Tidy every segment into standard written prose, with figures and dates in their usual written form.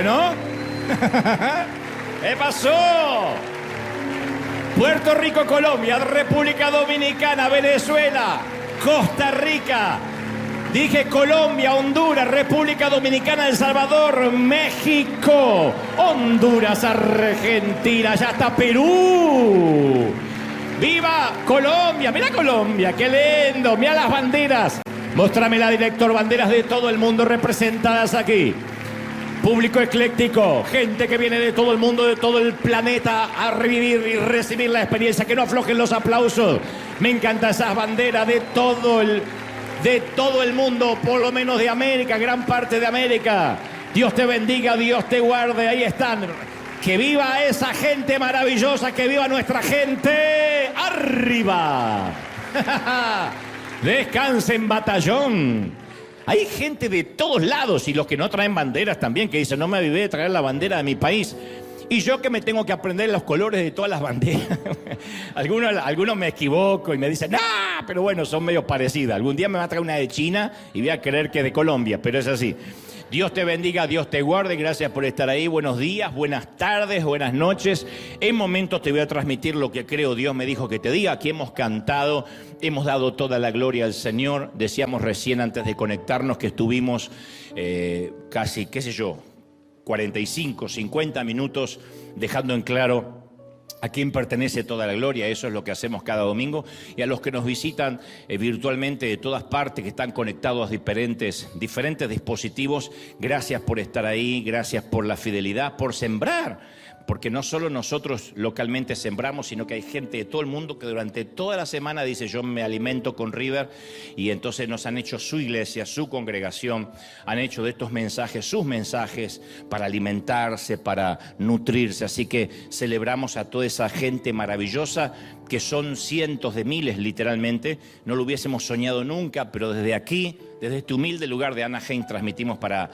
Bueno. ¿Qué pasó? Puerto Rico, Colombia, República Dominicana, Venezuela, Costa Rica. Dije Colombia, Honduras, República Dominicana, El Salvador, México, Honduras, Argentina, ya está Perú. ¡Viva Colombia! ¡Mira Colombia! ¡Qué lindo! ¡Mira las banderas! Móstramela, director, banderas de todo el mundo representadas aquí. Público ecléctico, gente que viene de todo el mundo, de todo el planeta a revivir y recibir la experiencia. Que no aflojen los aplausos. Me encantan esas banderas de todo el mundo, por lo menos de América, gran parte de América. Dios te bendiga, Dios te guarde. Ahí están. Que viva esa gente maravillosa, que viva nuestra gente. ¡Arriba! Descansen, batallón. Hay gente de todos lados y los que no traen banderas también, que dicen, no me avivé de traer la bandera de mi país. Y yo que me tengo que aprender los colores de todas las banderas. Algunos me equivoco y me dicen, ¡ah! Pero bueno, son medio parecidas. Algún día me va a traer una de China y voy a creer que de Colombia, pero es así. Dios te bendiga, Dios te guarde. Gracias por estar ahí. Buenos días, buenas tardes, buenas noches. En momentos te voy a transmitir lo que creo Dios me dijo que te diga. Aquí hemos cantado, hemos dado toda la gloria al Señor. Decíamos recién antes de conectarnos que estuvimos casi, qué sé yo, 45, 50 minutos dejando en claro a quién pertenece toda la gloria. Eso es lo que hacemos cada domingo. Y a los que nos visitan virtualmente de todas partes, que están conectados a diferentes dispositivos, gracias por estar ahí, gracias por la fidelidad, por sembrar. Porque no solo nosotros localmente sembramos, sino que hay gente de todo el mundo que durante toda la semana dice, yo me alimento con River, y entonces nos han hecho su iglesia, su congregación, han hecho de estos mensajes sus mensajes para alimentarse, para nutrirse. Así que celebramos a toda esa gente maravillosa, que son cientos de miles literalmente. No lo hubiésemos soñado nunca, pero desde aquí, desde este humilde lugar de Anaheim, transmitimos para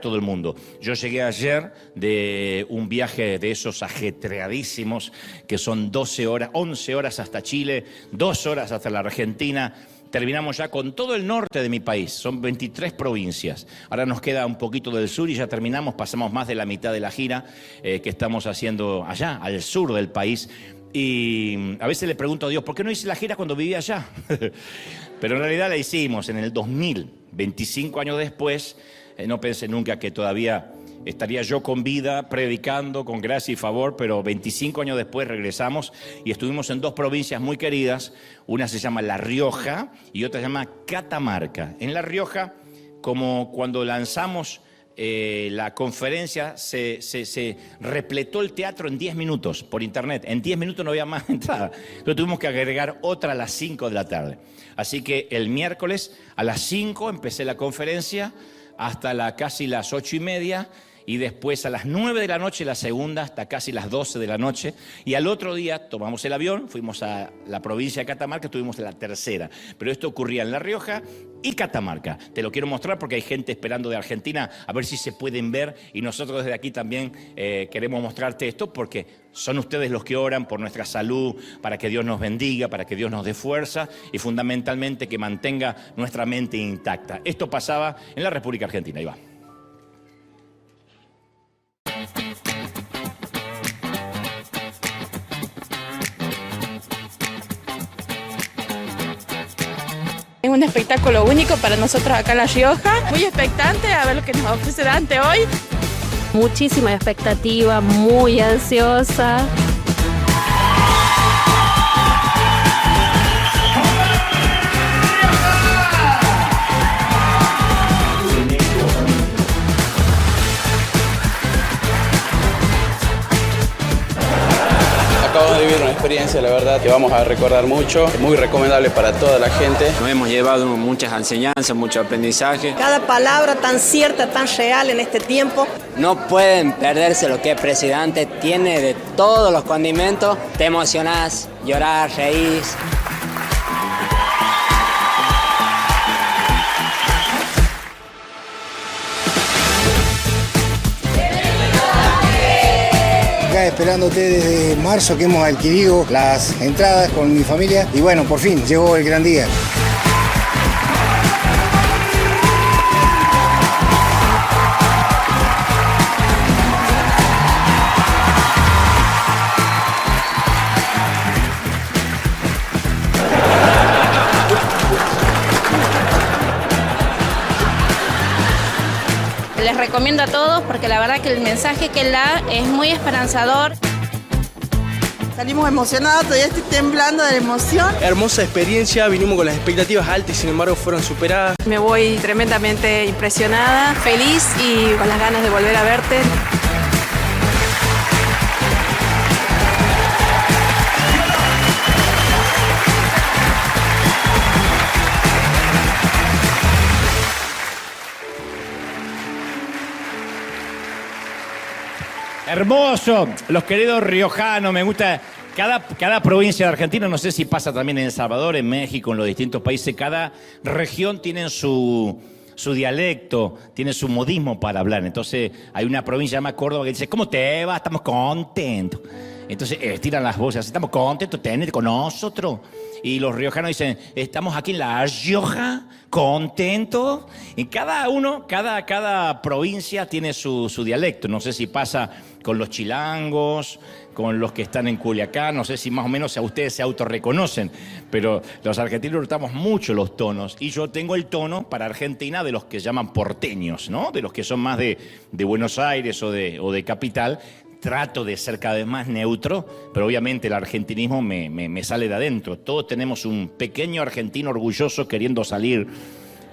todo el mundo. Yo llegué ayer de un viaje de esos ajetreadísimos, que son 12 horas, 11 horas hasta Chile, 2 horas hasta la Argentina. Terminamos ya con todo el norte de mi país, son 23 provincias. Ahora nos queda un poquito del sur y ya terminamos, pasamos más de la mitad de la gira que estamos haciendo allá, al sur del país. Y a veces le pregunto a Dios, ¿por qué no hice la gira cuando vivía allá? Pero en realidad la hicimos en el 2000, 25 años después. No pensé nunca que todavía estaría yo con vida, predicando con gracia y favor, pero 25 años después regresamos y estuvimos en 2 provincias muy queridas. Una se llama La Rioja y otra se llama Catamarca. En La Rioja, como cuando lanzamos la conferencia, se repletó el teatro en 10 minutos por internet. En 10 minutos no había más entrada. Entonces tuvimos que agregar otra a las 5 de la tarde. Así que el miércoles a las 5 empecé la conferencia hasta casi las 8:30. Y después a las 9 de la noche la segunda, hasta casi las 12 de la noche. Y al otro día tomamos el avión, fuimos a la provincia de Catamarca, estuvimos en la tercera. Pero esto ocurría en La Rioja y Catamarca. Te lo quiero mostrar porque hay gente esperando de Argentina a ver si se pueden ver. Y nosotros desde aquí también queremos mostrarte esto porque son ustedes los que oran por nuestra salud, para que Dios nos bendiga, para que Dios nos dé fuerza y fundamentalmente que mantenga nuestra mente intacta. Esto pasaba en la República Argentina. Ahí va. Es un espectáculo único para nosotros acá en La Rioja, muy expectante a ver lo que nos ofrece Dante hoy. Muchísima expectativa, muy ansiosa. Acabamos de vivir una experiencia, la verdad, que vamos a recordar mucho, muy recomendable para toda la gente. Nos hemos llevado muchas enseñanzas, mucho aprendizaje. Cada palabra tan cierta, tan real en este tiempo. No pueden perderse lo que el presidente tiene de todos los condimentos. Te emocionás, llorás, reís. Acá esperándote desde marzo que hemos adquirido las entradas con mi familia y bueno, por fin llegó el gran día. Les recomiendo a todos porque la verdad que el mensaje que él da es muy esperanzador. Salimos emocionados, todavía estoy temblando de emoción. Hermosa experiencia, vinimos con las expectativas altas y sin embargo fueron superadas. Me voy tremendamente impresionada, feliz y con las ganas de volver a verte. Hermoso, los queridos riojanos, me gusta. Cada provincia de Argentina, no sé si pasa también en El Salvador, en México, en los distintos países, cada región tiene su dialecto, tiene su modismo para hablar. Entonces, hay una provincia llamada Córdoba que dice, ¿cómo te va? Estamos contentos. Entonces, estiran las voces, estamos contentos de tenerte con nosotros. Y los riojanos dicen, estamos aquí en La Rioja, contentos. Y cada provincia tiene su dialecto. No sé si pasa con los chilangos, con los que están en Culiacán, no sé si más o menos a ustedes se autorreconocen, pero los argentinos notamos mucho los tonos. Y yo tengo el tono para Argentina de los que llaman porteños, ¿no? De los que son más de Buenos Aires o de capital. Trato de ser cada vez más neutro, pero obviamente el argentinismo me sale de adentro. Todos tenemos un pequeño argentino orgulloso queriendo salir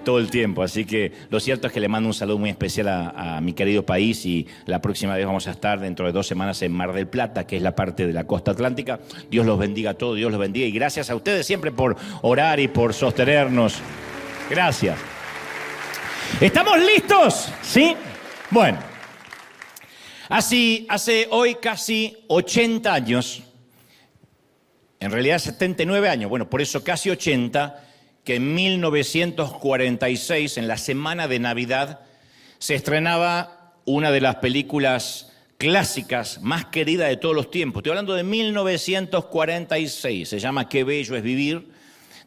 todo el tiempo. Así que lo cierto es que le mando un saludo muy especial a mi querido país y la próxima vez vamos a estar dentro de 2 semanas en Mar del Plata, que es la parte de la costa atlántica. Dios los bendiga a todos, Dios los bendiga y gracias a ustedes siempre por orar y por sostenernos. Gracias. ¿Estamos listos? ¿Sí? Bueno. Hace hoy casi 80 años, en realidad 79 años, bueno, por eso casi 80, que en 1946, en la semana de Navidad, se estrenaba una de las películas clásicas más queridas de todos los tiempos. Estoy hablando de 1946, se llama Qué bello es vivir,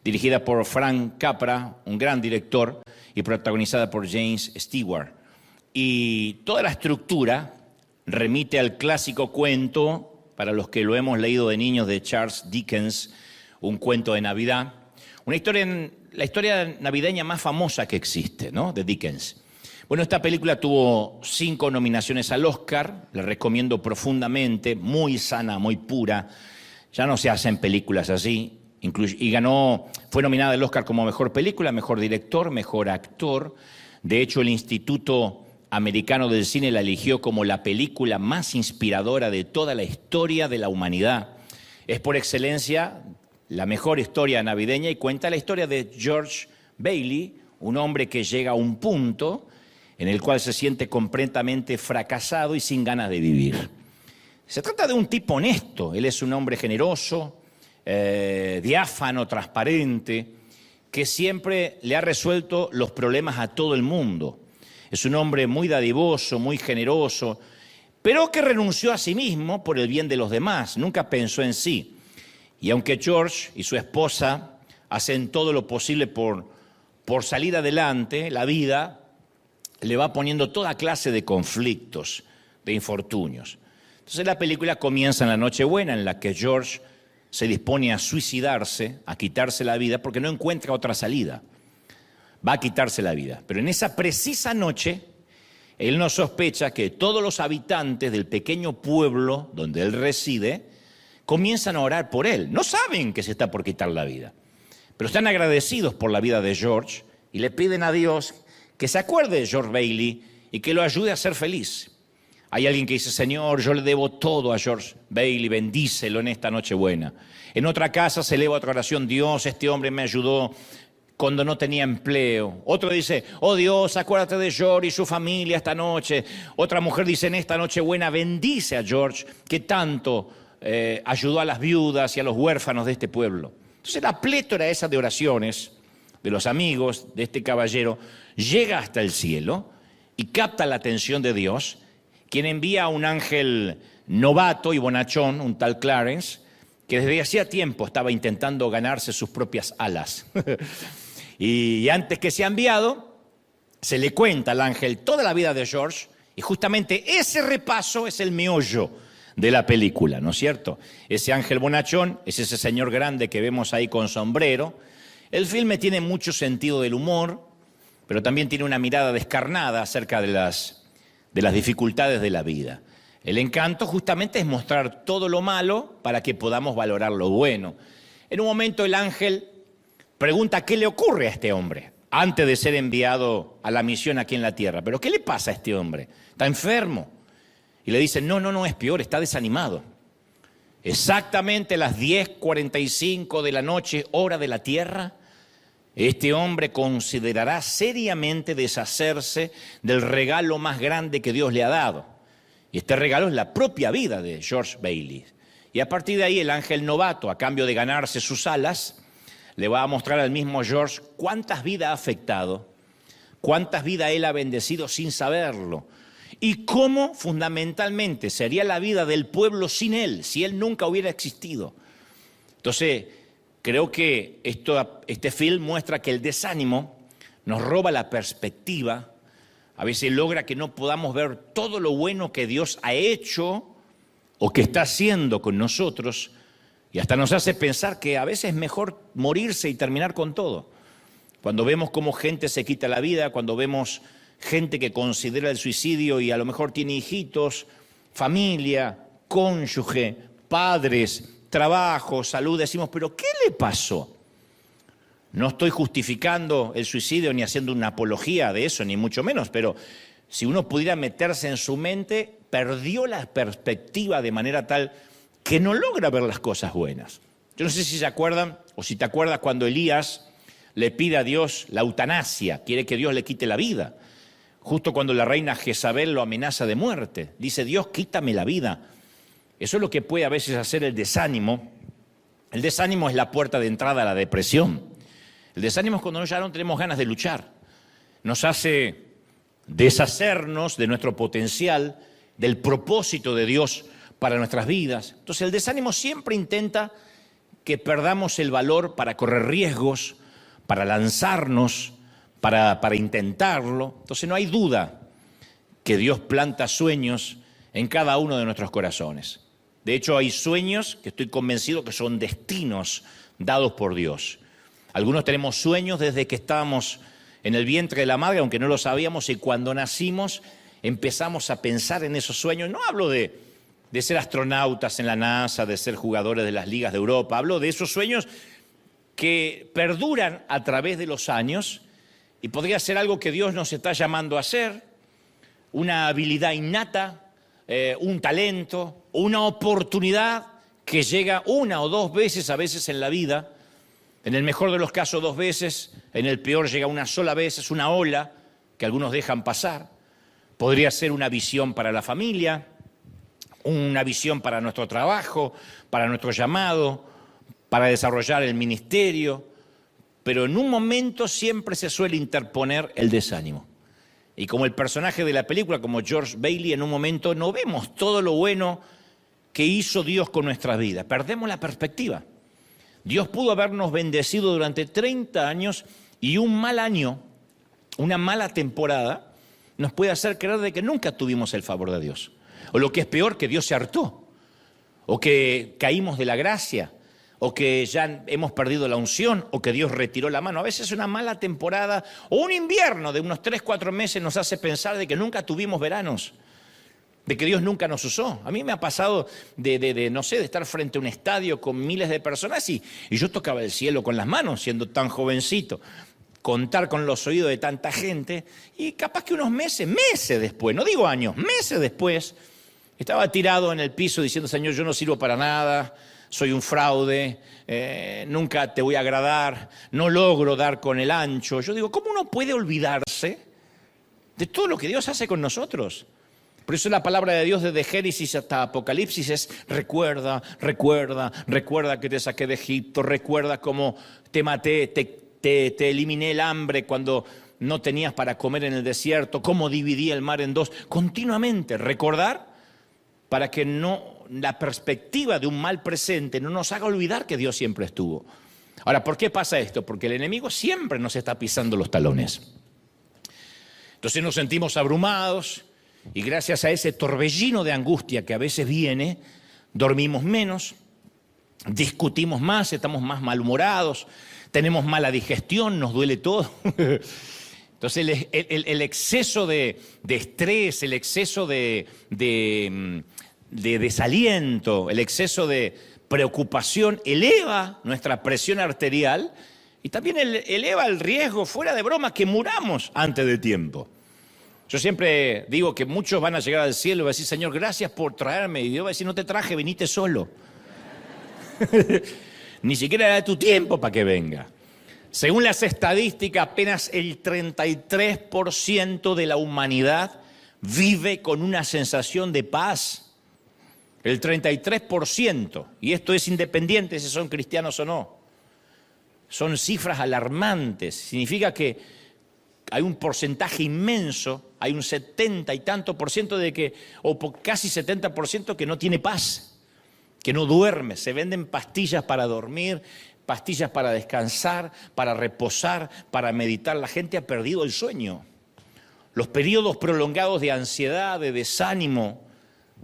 dirigida por Frank Capra, un gran director, y protagonizada por James Stewart. Y toda la estructura remite al clásico cuento, para los que lo hemos leído de niños, de Charles Dickens, un cuento de Navidad. La historia navideña más famosa que existe, ¿no? De Dickens. Bueno, esta película tuvo 5 nominaciones al Oscar, la recomiendo profundamente, muy sana, muy pura. Ya no se hacen películas así. Y fue nominada al Oscar como mejor película, mejor director, mejor actor. De hecho, el Instituto Americano del Cine la eligió como la película más inspiradora de toda la historia de la humanidad. Es por excelencia la mejor historia navideña y cuenta la historia de George Bailey, un hombre que llega a un punto en el cual se siente completamente fracasado y sin ganas de vivir. Se trata de un tipo honesto, él es un hombre generoso, diáfano, transparente, que siempre le ha resuelto los problemas a todo el mundo. Es un hombre muy dadivoso, muy generoso, pero que renunció a sí mismo por el bien de los demás, nunca pensó en sí. Y aunque George y su esposa hacen todo lo posible por salir adelante, la vida le va poniendo toda clase de conflictos, de infortunios. Entonces la película comienza en la Nochebuena, en la que George se dispone a suicidarse, a quitarse la vida, porque no encuentra otra salida. Va a quitarse la vida. Pero en esa precisa noche, él no sospecha que todos los habitantes del pequeño pueblo donde él reside comienzan a orar por él. No saben que se está por quitar la vida, pero están agradecidos por la vida de George y le piden a Dios que se acuerde de George Bailey y que lo ayude a ser feliz. Hay alguien que dice, Señor, yo le debo todo a George Bailey, bendícelo en esta Nochebuena. En otra casa se eleva otra oración, Dios, este hombre me ayudó cuando no tenía empleo. Otro dice, oh Dios, acuérdate de George y su familia esta noche. Otra mujer dice, en esta Nochebuena bendice a George, que tanto ayudó a las viudas y a los huérfanos de este pueblo. Entonces la plétora esa de oraciones de los amigos de este caballero llega hasta el cielo y capta la atención de Dios, quien envía a un ángel novato y bonachón, un tal Clarence, que desde hacía tiempo estaba intentando ganarse sus propias alas. Y antes que sea enviado, se le cuenta al ángel toda la vida de George, y justamente ese repaso es el meollo de la película, ¿no es cierto? Ese ángel bonachón es ese señor grande que vemos ahí con sombrero. El filme tiene mucho sentido del humor, pero también tiene una mirada descarnada acerca de las de las dificultades de la vida. El encanto justamente es mostrar todo lo malo para que podamos valorar lo bueno. En un momento el ángel pregunta qué le ocurre a este hombre antes de ser enviado a la misión aquí en la tierra. ¿Pero qué le pasa a este hombre? ¿Está enfermo? Y le dicen, no, es peor, está desanimado. Exactamente a las 10:45 de la noche, hora de la tierra, este hombre considerará seriamente deshacerse del regalo más grande que Dios le ha dado. Y este regalo es la propia vida de George Bailey. Y a partir de ahí el ángel novato, a cambio de ganarse sus alas, le va a mostrar al mismo George cuántas vidas ha afectado, cuántas vidas él ha bendecido sin saberlo, y cómo fundamentalmente sería la vida del pueblo sin él, si él nunca hubiera existido. Entonces, creo que este film muestra que el desánimo nos roba la perspectiva, a veces logra que no podamos ver todo lo bueno que Dios ha hecho o que está haciendo con nosotros, y hasta nos hace pensar que a veces es mejor morirse y terminar con todo. Cuando vemos cómo gente se quita la vida, cuando vemos gente que considera el suicidio y a lo mejor tiene hijitos, familia, cónyuge, padres, trabajo, salud, decimos, ¿pero qué le pasó? No estoy justificando el suicidio ni haciendo una apología de eso, ni mucho menos, pero si uno pudiera meterse en su mente, perdió la perspectiva de manera tal que no logra ver las cosas buenas. Yo no sé si se acuerdan o si te acuerdas cuando Elías le pide a Dios la eutanasia, quiere que Dios le quite la vida. Justo cuando la reina Jezabel lo amenaza de muerte, dice, Dios, quítame la vida. Eso es lo que puede a veces hacer el desánimo. El desánimo es la puerta de entrada a la depresión. El desánimo es cuando ya no tenemos ganas de luchar. Nos hace deshacernos de nuestro potencial, del propósito de Dios para nuestras vidas. Entonces el desánimo siempre intenta que perdamos el valor para correr riesgos, para lanzarnos, para intentarlo. Entonces no hay duda que Dios planta sueños en cada uno de nuestros corazones. De hecho, hay sueños que estoy convencido que son destinos dados por Dios. Algunos tenemos sueños desde que estábamos en el vientre de la madre, aunque no lo sabíamos, y cuando nacimos empezamos a pensar en esos sueños. No hablo de ser astronautas en la NASA, de ser jugadores de las ligas de Europa. Hablo de esos sueños que perduran a través de los años y podría ser algo que Dios nos está llamando a hacer, una habilidad innata, un talento, una oportunidad que llega una o dos veces a veces en la vida. En el mejor de los casos 2 veces, en el peor llega una sola vez, es una ola que algunos dejan pasar. Podría ser una visión para la familia, una visión para nuestro trabajo, para nuestro llamado, para desarrollar el ministerio, pero en un momento siempre se suele interponer el desánimo. Y como el personaje de la película, como George Bailey, en un momento no vemos todo lo bueno que hizo Dios con nuestras vidas, perdemos la perspectiva. Dios pudo habernos bendecido durante 30 años y un mal año, una mala temporada, nos puede hacer creer de que nunca tuvimos el favor de Dios. O lo que es peor, que Dios se hartó, o que caímos de la gracia, o que ya hemos perdido la unción, o que Dios retiró la mano. A veces una mala temporada o un invierno de unos 3-4 meses nos hace pensar de que nunca tuvimos veranos, de que Dios nunca nos usó. A mí me ha pasado de estar frente a un estadio con miles de personas y yo tocaba el cielo con las manos siendo tan jovencito. Contar con los oídos de tanta gente y capaz que unos meses después, no digo años, meses después, estaba tirado en el piso diciendo, Señor, yo no sirvo para nada, soy un fraude, nunca te voy a agradar, no logro dar con el ancho. Yo digo, ¿cómo uno puede olvidarse de todo lo que Dios hace con nosotros? Por eso la palabra de Dios desde Génesis hasta Apocalipsis es recuerda que te saqué de Egipto, recuerda cómo te maté, te eliminé el hambre cuando no tenías para comer en el desierto, cómo dividí el mar en 2. Continuamente recordar para que la perspectiva de un mal presente no nos haga olvidar que Dios siempre estuvo. Ahora, ¿por qué pasa esto? Porque el enemigo siempre nos está pisando los talones. Entonces nos sentimos abrumados y gracias a ese torbellino de angustia que a veces viene, dormimos menos, discutimos más, estamos más malhumorados, tenemos mala digestión, nos duele todo. Entonces el exceso de estrés, el exceso de desaliento, el exceso de preocupación eleva nuestra presión arterial y también eleva el riesgo, fuera de broma, que muramos antes de tiempo. Yo siempre digo que muchos van a llegar al cielo y van a decir, Señor, gracias por traerme. Y Dios va a decir, no te traje, viniste solo. Ni siquiera era de tu tiempo para que venga. Según las estadísticas, apenas el 33% de la humanidad vive con una sensación de paz. El 33%. Y esto es independiente si son cristianos o no. Son cifras alarmantes. Significa que hay un porcentaje inmenso, hay un 70 y tanto por ciento de que, o casi 70% que no tiene paz, que no duerme. Se venden pastillas para dormir, pastillas para descansar, para reposar, para meditar. La gente ha perdido el sueño. Los periodos prolongados de ansiedad, de desánimo,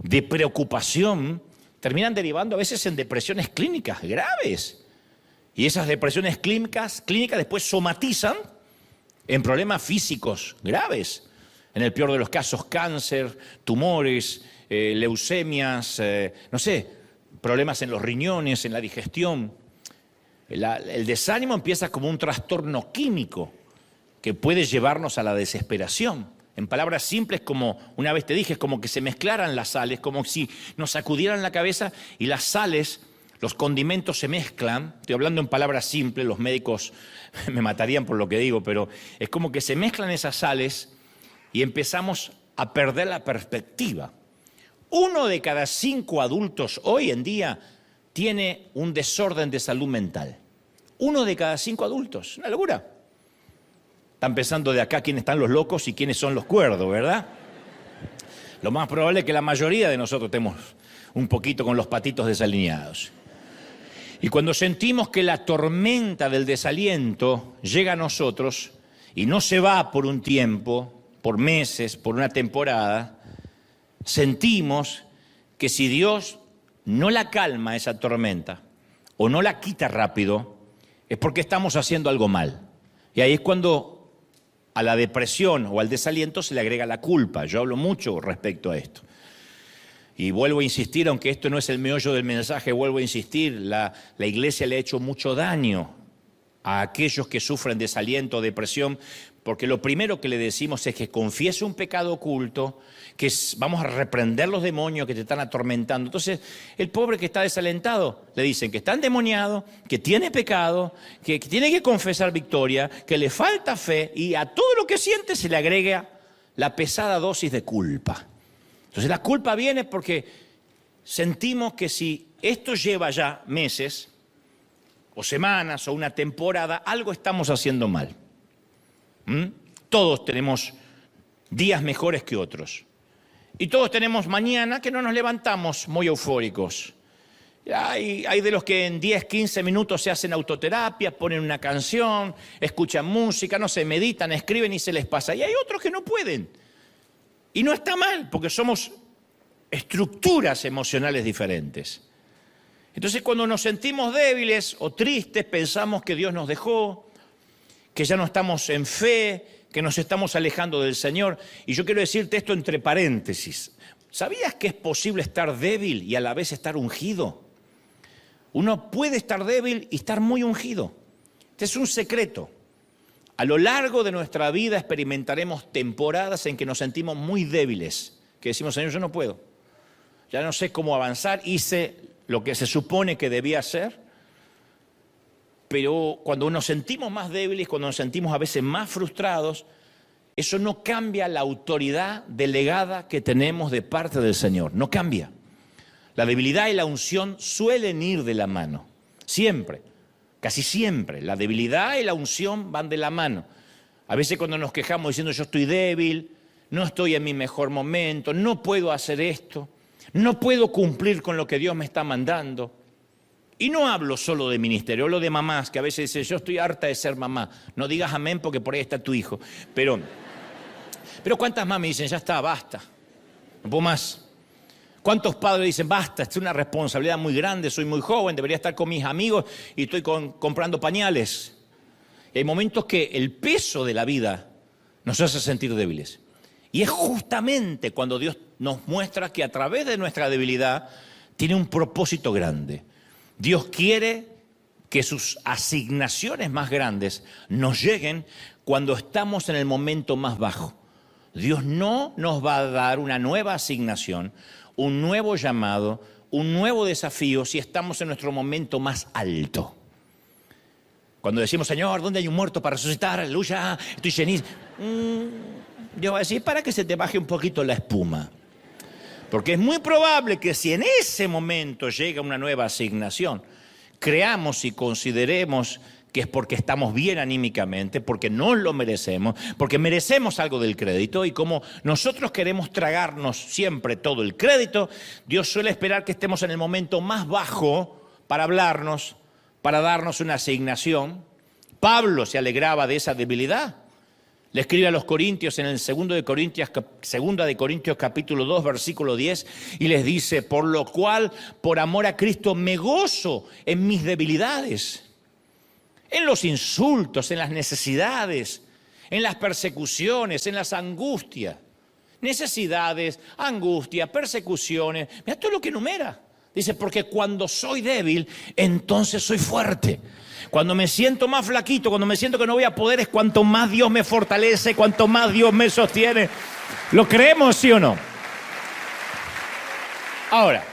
de preocupación, terminan derivando a veces en depresiones clínicas graves. Y esas depresiones clínicas después somatizan en problemas físicos graves. En el peor de los casos, cáncer, tumores, leucemias, problemas en los riñones, en la digestión. El desánimo empieza como un trastorno químico que puede llevarnos a la desesperación. En palabras simples, como una vez te dije, es como que se mezclaran las sales, como si nos sacudieran la cabeza y las sales, los condimentos se mezclan. Estoy hablando en palabras simples, los médicos me matarían por lo que digo, pero es como que se mezclan esas sales y empezamos a perder la perspectiva. 1 de cada 5 adultos hoy en día tiene un desorden de salud mental. 1 de cada 5 adultos, una locura. Están pensando de acá quiénes están los locos y quiénes son los cuerdos, ¿verdad? Lo más probable es que la mayoría de nosotros estemos un poquito con los patitos desalineados. Y cuando sentimos que la tormenta del desaliento llega a nosotros y no se va por un tiempo, por meses, por una temporada, sentimos que si Dios no la calma esa tormenta o no la quita rápido, es porque estamos haciendo algo mal. Y ahí es cuando a la depresión o al desaliento se le agrega la culpa. Yo hablo mucho respecto a esto. Y vuelvo a insistir, aunque esto no es el meollo del mensaje, vuelvo a insistir, la iglesia le ha hecho mucho daño a aquellos que sufren desaliento o depresión, porque lo primero que le decimos es que confiese un pecado oculto, que vamos a reprender los demonios que te están atormentando. Entonces, el pobre que está desalentado, le dicen que está endemoniado, que tiene pecado, que tiene que confesar victoria, que le falta fe, y a todo lo que siente se le agrega la pesada dosis de culpa. Entonces, la culpa viene porque sentimos que si esto lleva ya meses, o semanas, o una temporada, algo estamos haciendo mal. Todos tenemos días mejores que otros. Y todos tenemos mañana que no nos levantamos muy eufóricos. Hay de los que en 10, 15 minutos se hacen autoterapia, ponen una canción, escuchan música, meditan, escriben y se les pasa. Y hay otros que no pueden. Y no está mal, porque somos estructuras emocionales diferentes. Entonces, cuando nos sentimos débiles o tristes, pensamos que Dios nos dejó, que ya no estamos en fe, que nos estamos alejando del Señor. Y yo quiero decirte esto entre paréntesis. ¿Sabías que es posible estar débil y a la vez estar ungido? Uno puede estar débil y estar muy ungido. Este es un secreto. A lo largo de nuestra vida experimentaremos temporadas en que nos sentimos muy débiles, que decimos, Señor, yo no puedo. Ya no sé cómo avanzar, hice lo que se supone que debía hacer, pero cuando nos sentimos más débiles, cuando nos sentimos a veces más frustrados, eso no cambia la autoridad delegada que tenemos de parte del Señor, no cambia. La debilidad y la unción suelen ir de la mano, siempre, casi siempre. La debilidad y la unción van de la mano. A veces cuando nos quejamos diciendo yo estoy débil, no estoy en mi mejor momento, no puedo hacer esto, no puedo cumplir con lo que Dios me está mandando. Y no hablo solo de ministerio, hablo de mamás que a veces dicen, yo estoy harta de ser mamá. No digas amén porque por ahí está tu hijo. Pero ¿cuántas mamás dicen, ya está, basta, no puedo más? ¿Cuántos padres dicen, basta, es una responsabilidad muy grande, soy muy joven, debería estar con mis amigos y estoy comprando pañales? Y hay momentos que el peso de la vida nos hace sentir débiles. Y es justamente cuando Dios nos muestra que a través de nuestra debilidad tiene un propósito grande. Dios quiere que sus asignaciones más grandes nos lleguen cuando estamos en el momento más bajo. Dios no nos va a dar una nueva asignación, un nuevo llamado, un nuevo desafío si estamos en nuestro momento más alto. Cuando decimos, Señor, ¿dónde hay un muerto para resucitar? Aleluya, estoy llenísimo. Dios va a decir, para que se te baje un poquito la espuma. Porque es muy probable que si en ese momento llega una nueva asignación, creamos y consideremos que es porque estamos bien anímicamente, porque nos lo merecemos, porque merecemos algo del crédito, y como nosotros queremos tragarnos siempre todo el crédito, Dios suele esperar que estemos en el momento más bajo para hablarnos, para darnos una asignación. Pablo se alegraba de esa debilidad. Le escribe a los Corintios en el 2 de Corintios capítulo 2, versículo 10, y les dice, por lo cual, por amor a Cristo, me gozo en mis debilidades, en los insultos, en las necesidades, en las persecuciones, en las angustias. Necesidades, angustia, persecuciones, mira todo lo que enumera. Dice, porque cuando soy débil, entonces soy fuerte. Cuando me siento más flaquito, cuando me siento que no voy a poder, es cuanto más Dios me fortalece, cuanto más Dios me sostiene. ¿Lo creemos, sí o no? Ahora,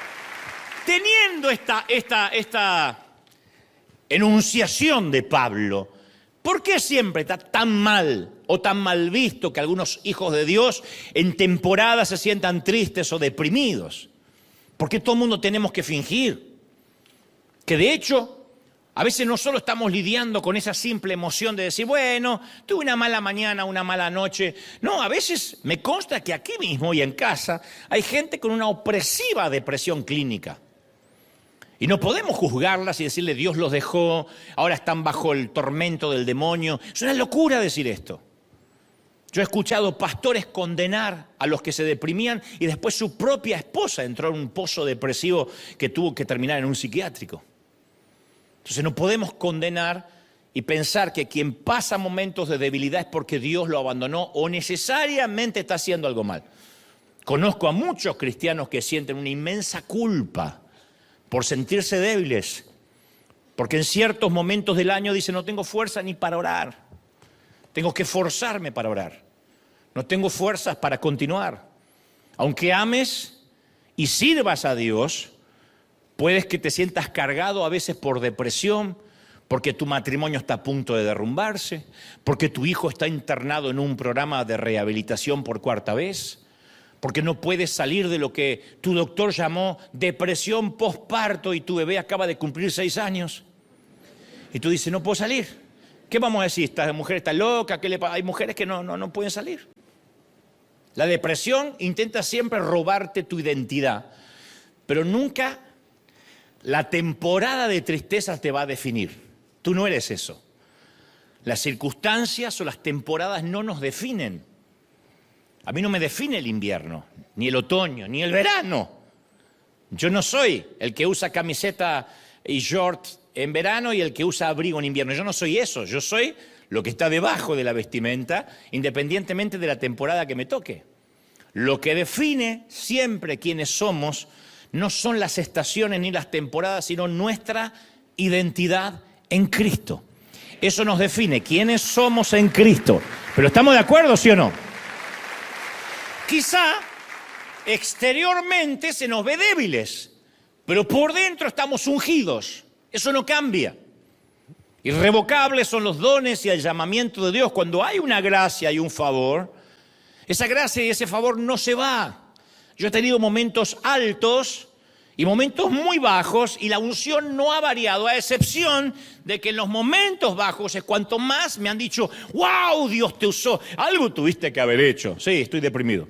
teniendo esta enunciación de Pablo, ¿por qué siempre está tan mal o tan mal visto que algunos hijos de Dios en temporadas se sientan tristes o deprimidos? ¿Por qué todo el mundo tenemos que fingir? Que de hecho, a veces no solo estamos lidiando con esa simple emoción de decir, bueno, tuve una mala mañana, una mala noche. No, a veces me consta que aquí mismo y en casa hay gente con una opresiva depresión clínica. Y no podemos juzgarlas y decirle, Dios los dejó, ahora están bajo el tormento del demonio. Es una locura decir esto. Yo he escuchado pastores condenar a los que se deprimían y después su propia esposa entró en un pozo depresivo que tuvo que terminar en un psiquiátrico. Entonces no podemos condenar y pensar que quien pasa momentos de debilidad es porque Dios lo abandonó o necesariamente está haciendo algo mal. Conozco a muchos cristianos que sienten una inmensa culpa por sentirse débiles, porque en ciertos momentos del año dicen, no tengo fuerza ni para orar, tengo que forzarme para orar, no tengo fuerzas para continuar. Aunque ames y sirvas a Dios, puedes que te sientas cargado a veces por depresión, porque tu matrimonio está a punto de derrumbarse, porque tu hijo está internado en un programa de rehabilitación por 4ª vez, porque no puedes salir de lo que tu doctor llamó depresión postparto y tu bebé acaba de cumplir 6 años. Y tú dices, no puedo salir. ¿Qué vamos a decir? ¿Esta mujer está loca? ¿Qué le pasa? Hay mujeres que no pueden salir. La depresión intenta siempre robarte tu identidad, pero nunca la temporada de tristeza te va a definir. Tú no eres eso. Las circunstancias o las temporadas no nos definen. A mí no me define el invierno, ni el otoño, ni el verano. Yo no soy el que usa camiseta y short en verano y el que usa abrigo en invierno. Yo no soy eso. Yo soy lo que está debajo de la vestimenta, independientemente de la temporada que me toque. Lo que define siempre quiénes somos no son las estaciones ni las temporadas, sino nuestra identidad en Cristo. Eso nos define quiénes somos en Cristo. ¿Pero estamos de acuerdo, sí o no? Quizá exteriormente se nos ve débiles, pero por dentro estamos ungidos. Eso no cambia. Irrevocables son los dones y el llamamiento de Dios. Cuando hay una gracia y un favor, esa gracia y ese favor no se va. Yo he tenido momentos altos y momentos muy bajos y la unción no ha variado, a excepción de que en los momentos bajos es cuanto más me han dicho, wow, Dios te usó, algo tuviste que haber hecho. Sí, estoy deprimido.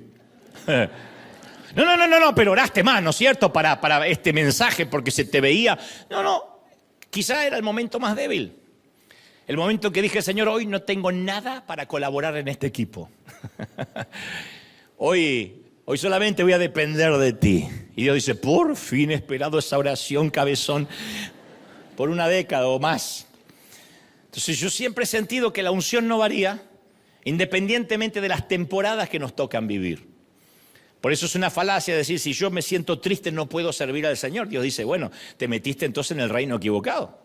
No, pero oraste más, ¿no es cierto? Para este mensaje porque se te veía. No, quizá era el momento más débil. El momento que dije, Señor, hoy no tengo nada para colaborar en este equipo. Hoy solamente voy a depender de ti. Y Dios dice, por fin he esperado esa oración, cabezón, por 1 década o más. Entonces yo siempre he sentido que la unción no varía independientemente de las temporadas que nos tocan vivir. Por eso es una falacia decir, si yo me siento triste no puedo servir al Señor. Dios dice, bueno, te metiste entonces en el reino equivocado.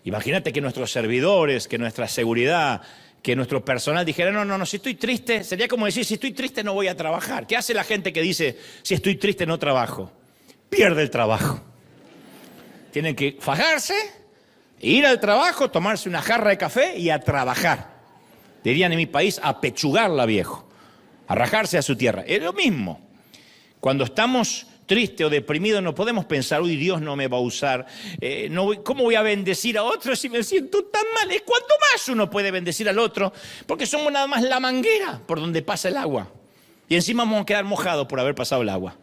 Imagínate que nuestros servidores, que nuestra seguridad, que nuestro personal dijera, no, si estoy triste, sería como decir, si estoy triste no voy a trabajar. ¿Qué hace la gente que dice, si estoy triste no trabajo? Pierde el trabajo. Tienen que fajarse, ir al trabajo, tomarse una jarra de café y a trabajar. Dirían en mi país, a pechugarla, viejo. A rajarse a su tierra. Es lo mismo. Cuando estamos tristes o deprimidos no podemos pensar, uy, Dios no me va a usar. ¿Cómo voy a bendecir a otro si me siento tan mal? Es cuanto más uno puede bendecir al otro, porque somos nada más la manguera por donde pasa el agua. Y encima vamos a quedar mojados por haber pasado el agua.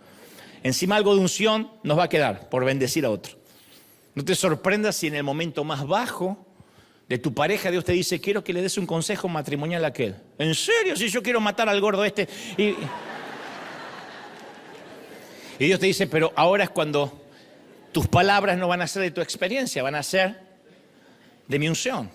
Encima algo de unción nos va a quedar por bendecir a otro. No te sorprendas si en el momento más bajo de tu pareja Dios te dice, quiero que le des un consejo matrimonial a aquel. ¿En serio? Si yo quiero matar al gordo este. Y Dios te dice, pero ahora es cuando tus palabras no van a ser de tu experiencia, van a ser de mi unción.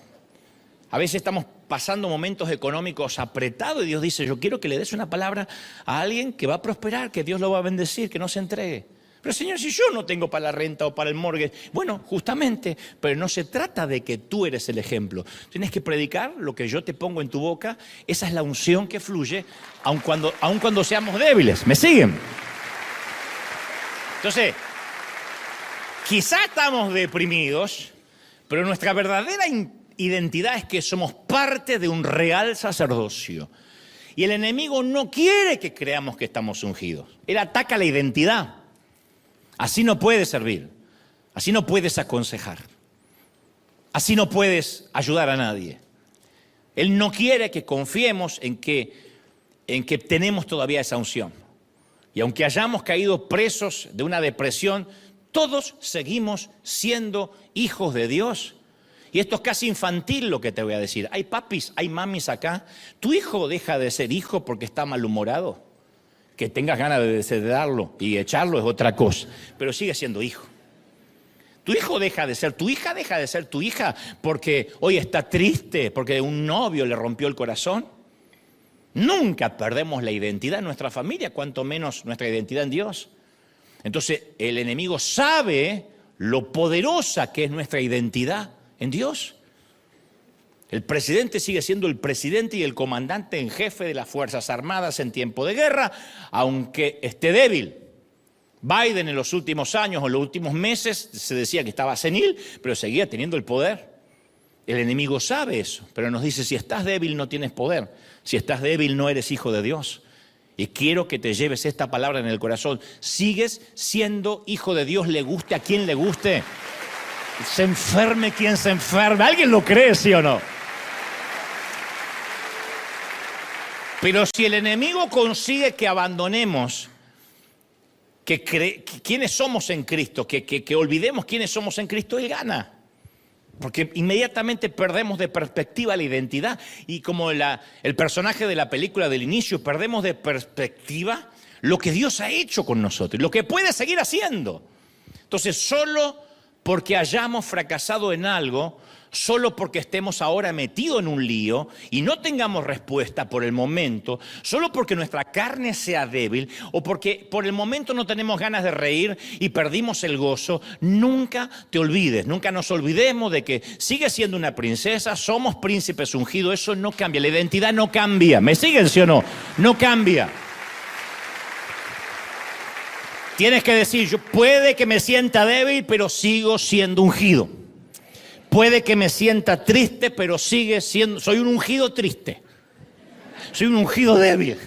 A veces estamos pasando momentos económicos apretados y Dios dice, yo quiero que le des una palabra a alguien que va a prosperar, que Dios lo va a bendecir, que no se entregue. Pero Señor, si yo no tengo para la renta o para el mortgage, bueno, justamente, pero no se trata de que tú eres el ejemplo. Tienes que predicar lo que yo te pongo en tu boca. Esa es la unción que fluye, aun cuando seamos débiles. ¿Me siguen? Entonces, quizá estamos deprimidos, pero nuestra verdadera identidad es que somos parte de un real sacerdocio. Y el enemigo no quiere que creamos que estamos ungidos. Él ataca la identidad. Así no puedes servir, así no puedes aconsejar, así no puedes ayudar a nadie. Él no quiere que confiemos en que tenemos todavía esa unción. Y aunque hayamos caído presos de una depresión, todos seguimos siendo hijos de Dios. Y esto es casi infantil lo que te voy a decir. Hay papis, hay mamis acá. Tu hijo deja de ser hijo porque está malhumorado. Que tengas ganas de desheredarlo y echarlo es otra cosa, pero sigue siendo hijo. Tu hijo deja de ser, tu hija deja de ser tu hija porque hoy está triste, porque un novio le rompió el corazón. Nunca perdemos la identidad en nuestra familia, cuanto menos nuestra identidad en Dios. Entonces el enemigo sabe lo poderosa que es nuestra identidad en Dios. El presidente sigue siendo el presidente y el comandante en jefe de las Fuerzas Armadas en tiempo de guerra, aunque esté débil. Biden en los últimos años o los últimos meses se decía que estaba senil, pero seguía teniendo el poder. El enemigo sabe eso, pero nos dice, si estás débil no tienes poder. Si estás débil no eres hijo de Dios. Y quiero que te lleves esta palabra en el corazón. Sigues siendo hijo de Dios, le guste a quien le guste. Se enferme quien se enferme. ¿Alguien lo cree, sí o no? Pero si el enemigo consigue que abandonemos quiénes somos en Cristo, que olvidemos quiénes somos en Cristo, él gana. Porque inmediatamente perdemos de perspectiva la identidad. Y como el personaje de la película del inicio, perdemos de perspectiva lo que Dios ha hecho con nosotros, lo que puede seguir haciendo. Entonces, solo porque hayamos fracasado en algo, solo porque estemos ahora metidos en un lío y no tengamos respuesta por el momento, solo porque nuestra carne sea débil o porque por el momento no tenemos ganas de reír y perdimos el gozo, nunca te olvides, nunca nos olvidemos de que sigues siendo una princesa, somos príncipes ungidos, eso no cambia, la identidad no cambia. ¿Me siguen, sí o no? No cambia. Tienes que decir, yo puede que me sienta débil, pero sigo siendo ungido. Puede que me sienta triste, pero sigue siendo, soy un ungido triste. Soy un ungido débil.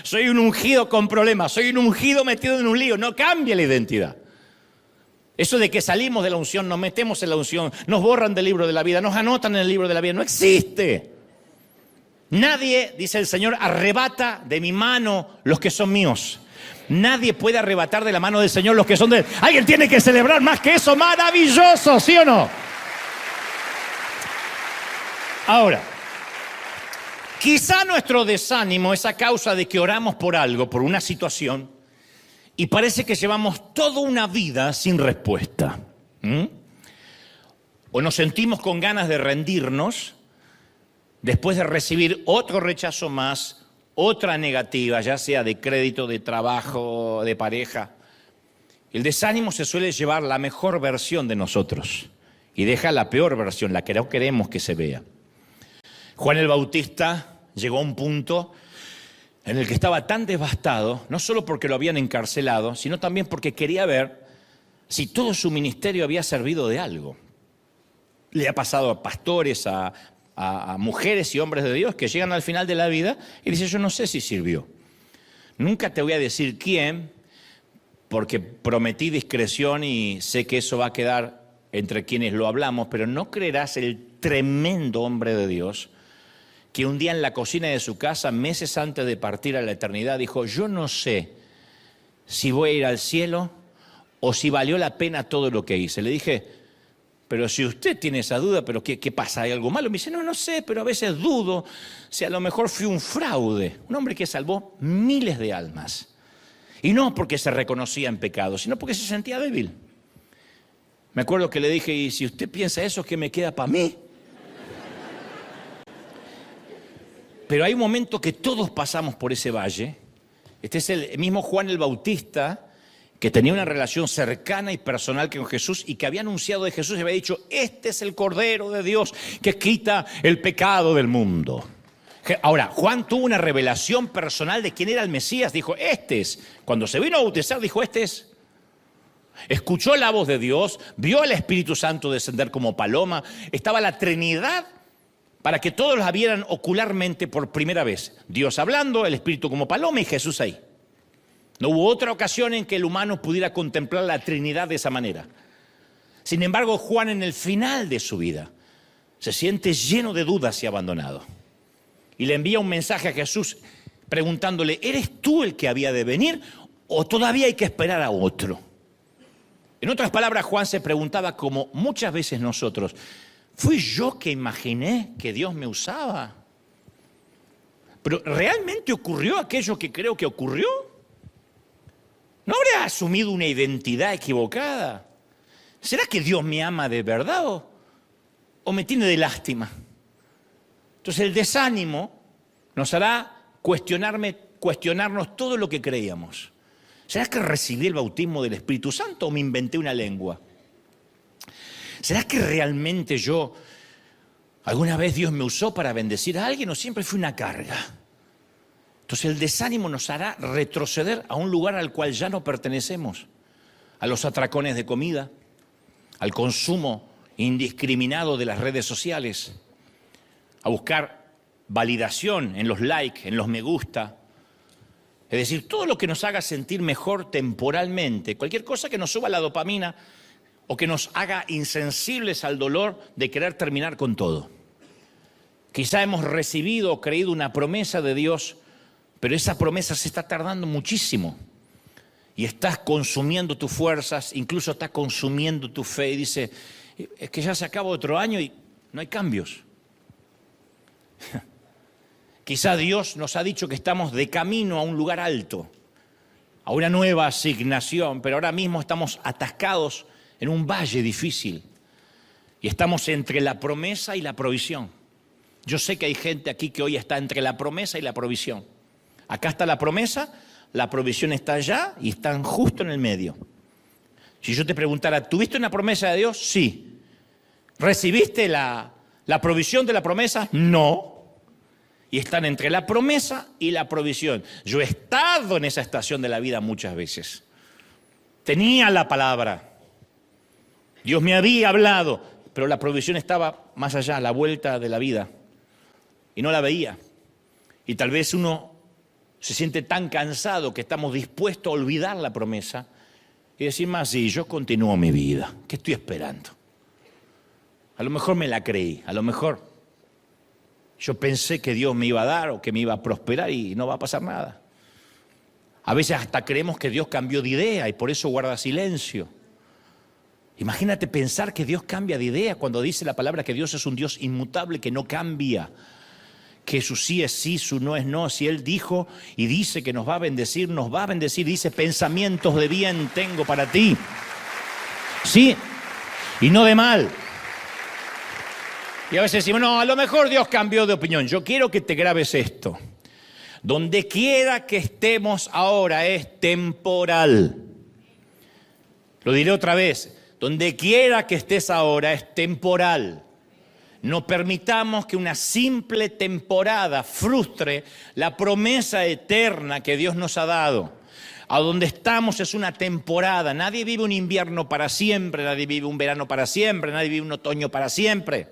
Soy un ungido con problemas. Soy un ungido metido en un lío. No cambia la identidad. Eso de que salimos de la unción, nos metemos en la unción, nos borran del libro de la vida, nos anotan en el libro de la vida, no existe. Nadie, dice el Señor, arrebata de mi mano los que son míos. Nadie puede arrebatar de la mano del Señor los que son de Él. Alguien tiene que celebrar más que eso, maravilloso, ¿sí o no? Ahora, quizá nuestro desánimo es a causa de que oramos por algo, por una situación, y parece que llevamos toda una vida sin respuesta. O nos sentimos con ganas de rendirnos, después de recibir otro rechazo más, otra negativa, ya sea de crédito, de trabajo, de pareja, el desánimo se suele llevar la mejor versión de nosotros y deja la peor versión, la que no queremos que se vea. Juan el Bautista llegó a un punto en el que estaba tan devastado, no solo porque lo habían encarcelado, sino también porque quería ver si todo su ministerio había servido de algo. Le ha pasado a pastores, a mujeres y hombres de Dios que llegan al final de la vida y dicen, yo no sé si sirvió. Nunca te voy a decir quién, porque prometí discreción y sé que eso va a quedar entre quienes lo hablamos, pero no creerás el tremendo hombre de Dios que un día en la cocina de su casa, meses antes de partir a la eternidad, dijo, yo no sé si voy a ir al cielo o si valió la pena todo lo que hice. Le dije, pero si usted tiene esa duda, ¿pero qué pasa? ¿Hay algo malo? Me dice, no sé, pero a veces dudo si a lo mejor fui un fraude. Un hombre que salvó miles de almas. Y no porque se reconocía en pecado, sino porque se sentía débil. Me acuerdo que le dije, y si usted piensa eso, ¿qué me queda para mí? Pero hay un momento que todos pasamos por ese valle. Este es el mismo Juan el Bautista, que tenía una relación cercana y personal con Jesús y que había anunciado de Jesús y había dicho, este es el Cordero de Dios que quita el pecado del mundo. Ahora, Juan tuvo una revelación personal de quién era el Mesías. Dijo, este es. Cuando se vino a bautizar, dijo, este es. Escuchó la voz de Dios, vio al Espíritu Santo descender como paloma. Estaba la Trinidad para que todos la vieran ocularmente por primera vez. Dios hablando, el Espíritu como paloma y Jesús ahí. No hubo otra ocasión en que el humano pudiera contemplar la Trinidad de esa manera. Sin embargo, Juan en el final de su vida se siente lleno de dudas y abandonado. Y le envía un mensaje a Jesús preguntándole, ¿eres tú el que había de venir o todavía hay que esperar a otro? En otras palabras, Juan se preguntaba como muchas veces nosotros, ¿fui yo que imaginé que Dios me usaba? ¿Pero realmente ocurrió aquello que creo que ocurrió? ¿No habré asumido una identidad equivocada? ¿Será que Dios me ama de verdad o me tiene de lástima? Entonces el desánimo nos hará cuestionarnos todo lo que creíamos. ¿Será que recibí el bautismo del Espíritu Santo o me inventé una lengua? ¿Será que realmente alguna vez Dios me usó para bendecir a alguien o siempre fue una carga? Entonces el desánimo nos hará retroceder a un lugar al cual ya no pertenecemos, a los atracones de comida, al consumo indiscriminado de las redes sociales, a buscar validación en los likes, en los me gusta. Es decir, todo lo que nos haga sentir mejor temporalmente, cualquier cosa que nos suba la dopamina o que nos haga insensibles al dolor de querer terminar con todo. Quizá hemos recibido o creído una promesa de Dios, pero esa promesa se está tardando muchísimo y estás consumiendo tus fuerzas, incluso estás consumiendo tu fe y dice, es que ya se acaba otro año y no hay cambios. Quizá Dios nos ha dicho que estamos de camino a un lugar alto, a una nueva asignación, pero ahora mismo estamos atascados en un valle difícil y estamos entre la promesa y la provisión. Yo sé que hay gente aquí que hoy está entre la promesa y la provisión. Acá está la promesa, la provisión está allá y están justo en el medio. Si yo te preguntara, ¿tuviste una promesa de Dios? Sí. ¿Recibiste la provisión de la promesa? No. Y están entre la promesa y la provisión. Yo he estado en esa estación de la vida muchas veces. Tenía la palabra. Dios me había hablado, pero la provisión estaba más allá, a la vuelta de la vida. Y no la veía. Y tal vez uno se siente tan cansado que estamos dispuestos a olvidar la promesa y decir más, sí, yo continúo mi vida. ¿Qué estoy esperando? A lo mejor me la creí, a lo mejor yo pensé que Dios me iba a dar o que me iba a prosperar y no va a pasar nada. A veces hasta creemos que Dios cambió de idea y por eso guarda silencio. Imagínate pensar que Dios cambia de idea cuando dice la palabra que Dios es un Dios inmutable que no cambia, que su sí es sí, su no es no. Si Él dijo y dice que nos va a bendecir, nos va a bendecir. Dice, pensamientos de bien tengo para ti. Sí, y no de mal. Y a veces decimos, no, a lo mejor Dios cambió de opinión. Yo quiero que te grabes esto. Donde quiera que estemos ahora es temporal. Lo diré otra vez. Donde quiera que estés ahora es temporal. No permitamos que una simple temporada frustre la promesa eterna que Dios nos ha dado. A donde estamos es una temporada. Nadie vive un invierno para siempre, nadie vive un verano para siempre, nadie vive un otoño para siempre.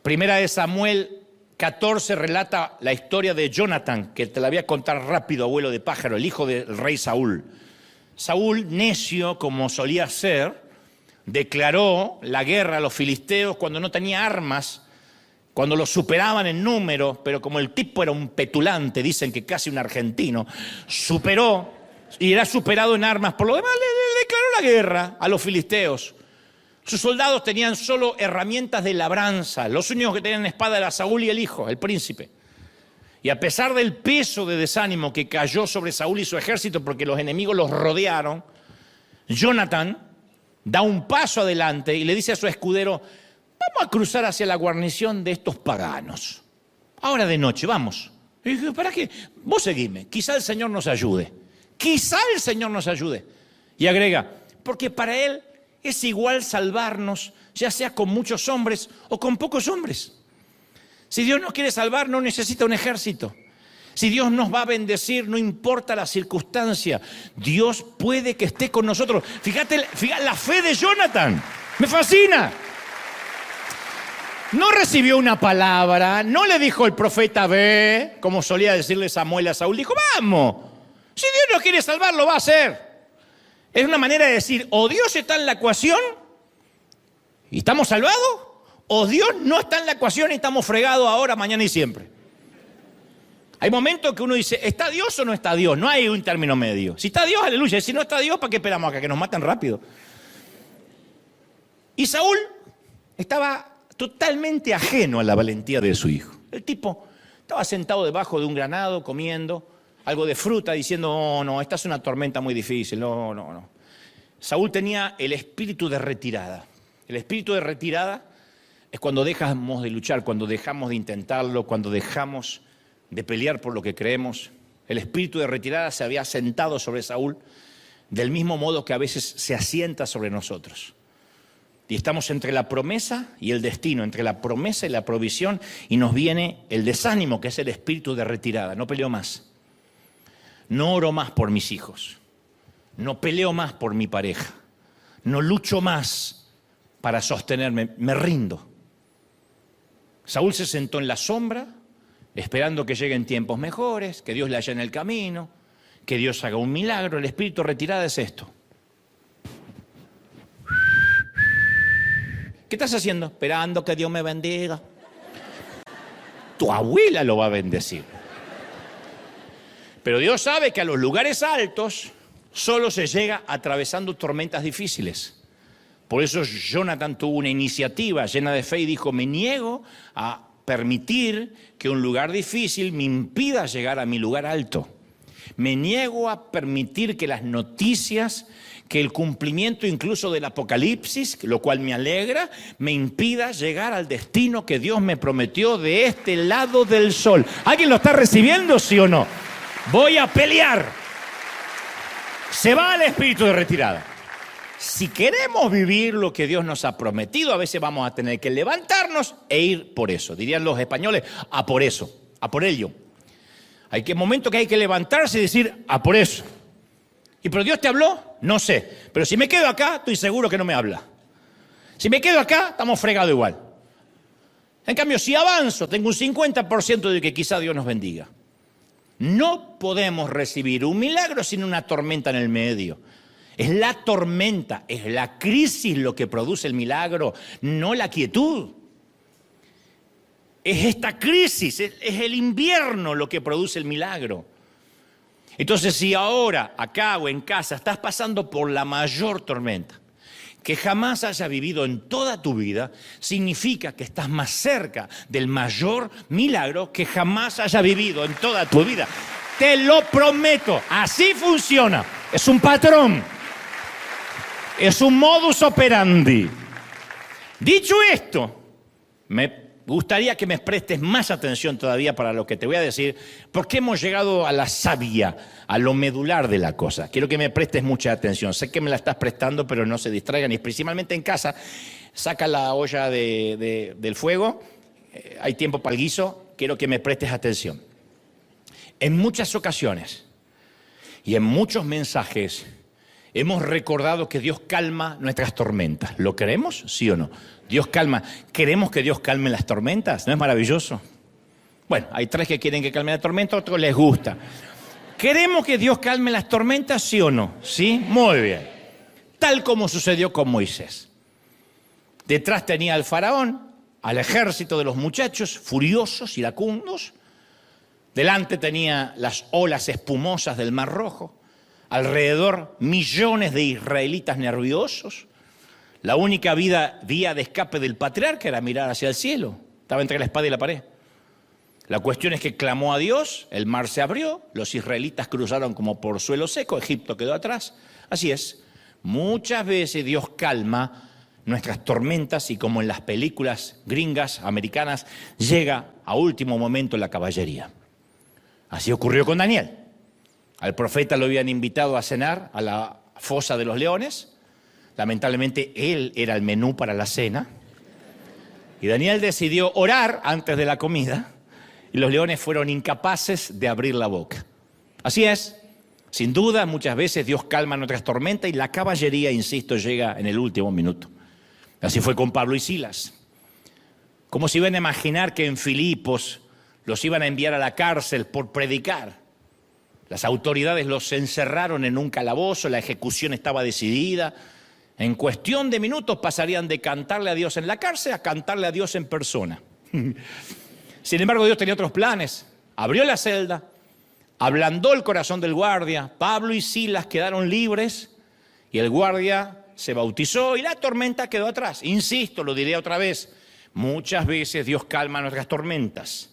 Primera de Samuel 14 relata la historia de Jonathan, que te la voy a contar rápido, abuelo de pájaro, el hijo del rey Saúl. Saúl, necio como solía ser, declaró la guerra a los filisteos cuando no tenía armas, cuando los superaban en número, pero como el tipo era un petulante, dicen que casi un argentino, superó y era superado en armas. Por lo demás, le declaró la guerra a los filisteos. Sus soldados tenían solo herramientas de labranza. Los únicos que tenían espada era Saúl y el hijo, el príncipe. Y a pesar del peso de desánimo que cayó sobre Saúl y su ejército porque los enemigos los rodearon, Jonathan da un paso adelante y le dice a su escudero, vamos a cruzar hacia la guarnición de estos paganos. Ahora de noche, vamos. Y dije, ¿para qué? Vos seguime, quizá el Señor nos ayude. Quizá el Señor nos ayude. Y agrega, porque para Él es igual salvarnos, ya sea con muchos hombres o con pocos hombres. Si Dios nos quiere salvar, no necesita un ejército. Si Dios nos va a bendecir, no importa la circunstancia. Dios puede que esté con nosotros. Fíjate la fe de Jonathan. Me fascina. No recibió una palabra, no le dijo el profeta ve, como solía decirle Samuel a Saúl. Dijo, vamos. Si Dios nos quiere salvar, lo va a hacer. Es una manera de decir, o Dios está en la ecuación y estamos salvados, o Dios no está en la ecuación y estamos fregados ahora, mañana y siempre. Hay momentos que uno dice, ¿está Dios o no está Dios? No hay un término medio. Si está Dios, aleluya. Y si no está Dios, ¿para qué esperamos acá? Que nos matan rápido. Y Saúl estaba totalmente ajeno a la valentía de su hijo. El tipo estaba sentado debajo de un granado, comiendo algo de fruta, diciendo, no, esta es una tormenta muy difícil, no. Saúl tenía el espíritu de retirada. El espíritu de retirada es cuando dejamos de luchar, cuando dejamos de intentarlo, cuando dejamos de pelear por lo que creemos. El espíritu de retirada se había asentado sobre Saúl del mismo modo que a veces se asienta sobre nosotros. Y estamos entre la promesa y el destino, entre la promesa y la provisión, y nos viene el desánimo, que es el espíritu de retirada. No peleo más. No oro más por mis hijos, no peleo más por mi pareja, no lucho más para sostenerme, me rindo. Saúl se sentó en la sombra, esperando que lleguen tiempos mejores, que Dios le allane el camino, que Dios haga un milagro. El espíritu de retirada es esto. ¿Qué estás haciendo? Esperando que Dios me bendiga. Tu abuela lo va a bendecir. Pero Dios sabe que a los lugares altos solo se llega atravesando tormentas difíciles. Por eso Jonathan tuvo una iniciativa llena de fe y dijo, me niego a permitir que un lugar difícil me impida llegar a mi lugar alto. Me niego a permitir que las noticias, que el cumplimiento incluso del Apocalipsis, lo cual me alegra, me impida llegar al destino que Dios me prometió de este lado del sol. ¿Alguien lo está recibiendo, sí o no? Voy a pelear. Se va el espíritu de retirada. Si queremos vivir lo que Dios nos ha prometido, a veces vamos a tener que levantarnos e ir por eso. Dirían los españoles, a por eso, a por ello. Hay que momentos que hay que levantarse y decir, a por eso. ¿Y pero Dios te habló? No sé. Pero si me quedo acá, estoy seguro que no me habla. Si me quedo acá, estamos fregados igual. En cambio, si avanzo, tengo un 50% de que quizá Dios nos bendiga. No podemos recibir un milagro sin una tormenta en el medio. Es la tormenta, es la crisis lo que produce el milagro, no la quietud. Es esta crisis, es el invierno lo que produce el milagro. Entonces, si ahora, acá o en casa, estás pasando por la mayor tormenta que jamás hayas vivido en toda tu vida, significa que estás más cerca del mayor milagro que jamás hayas vivido en toda tu vida. Te lo prometo, así funciona. Es un patrón, es un modus operandi. Dicho esto, Me gustaría que me prestes más atención todavía para lo que te voy a decir, porque hemos llegado a la savia, a lo medular de la cosa. Quiero que me prestes mucha atención. Sé que me la estás prestando, pero no se distraigan. Y principalmente en casa, saca la olla del fuego. Hay tiempo para el guiso. Quiero que me prestes atención. En muchas ocasiones y en muchos mensajes hemos recordado que Dios calma nuestras tormentas. ¿Lo creemos? ¿Sí o no? Dios calma. ¿Queremos que Dios calme las tormentas? ¿No es maravilloso? Bueno, hay 3 que quieren que calme la tormenta, otros les gusta. ¿Queremos que Dios calme las tormentas? ¿Sí o no? ¿Sí? Muy bien. Tal como sucedió con Moisés. Detrás tenía al faraón, al ejército de los muchachos, furiosos, iracundos. Delante tenía las olas espumosas del Mar Rojo. Alrededor millones de israelitas nerviosos. La única vía de escape del patriarca era mirar hacia el cielo. Estaba entre la espada y la pared. La cuestión es que clamó a Dios, el mar se abrió, los israelitas cruzaron como por suelo seco, Egipto quedó atrás. Así es, muchas veces Dios calma nuestras tormentas y como en las películas gringas, americanas, llega a último momento la caballería. Así ocurrió con Daniel. Al profeta lo habían invitado a cenar a la fosa de los leones. Lamentablemente, él era el menú para la cena. Y Daniel decidió orar antes de la comida. Y los leones fueron incapaces de abrir la boca. Así es. Sin duda, muchas veces Dios calma nuestras tormentas y la caballería, insisto, llega en el último minuto. Así fue con Pablo y Silas. ¿Cómo se iban a imaginar que en Filipos los iban a enviar a la cárcel por predicar? Las autoridades los encerraron en un calabozo, la ejecución estaba decidida. En cuestión de minutos pasarían de cantarle a Dios en la cárcel a cantarle a Dios en persona. Sin embargo, Dios tenía otros planes. Abrió la celda, ablandó el corazón del guardia. Pablo y Silas quedaron libres y el guardia se bautizó y la tormenta quedó atrás. Insisto, lo diré otra vez, muchas veces Dios calma nuestras tormentas.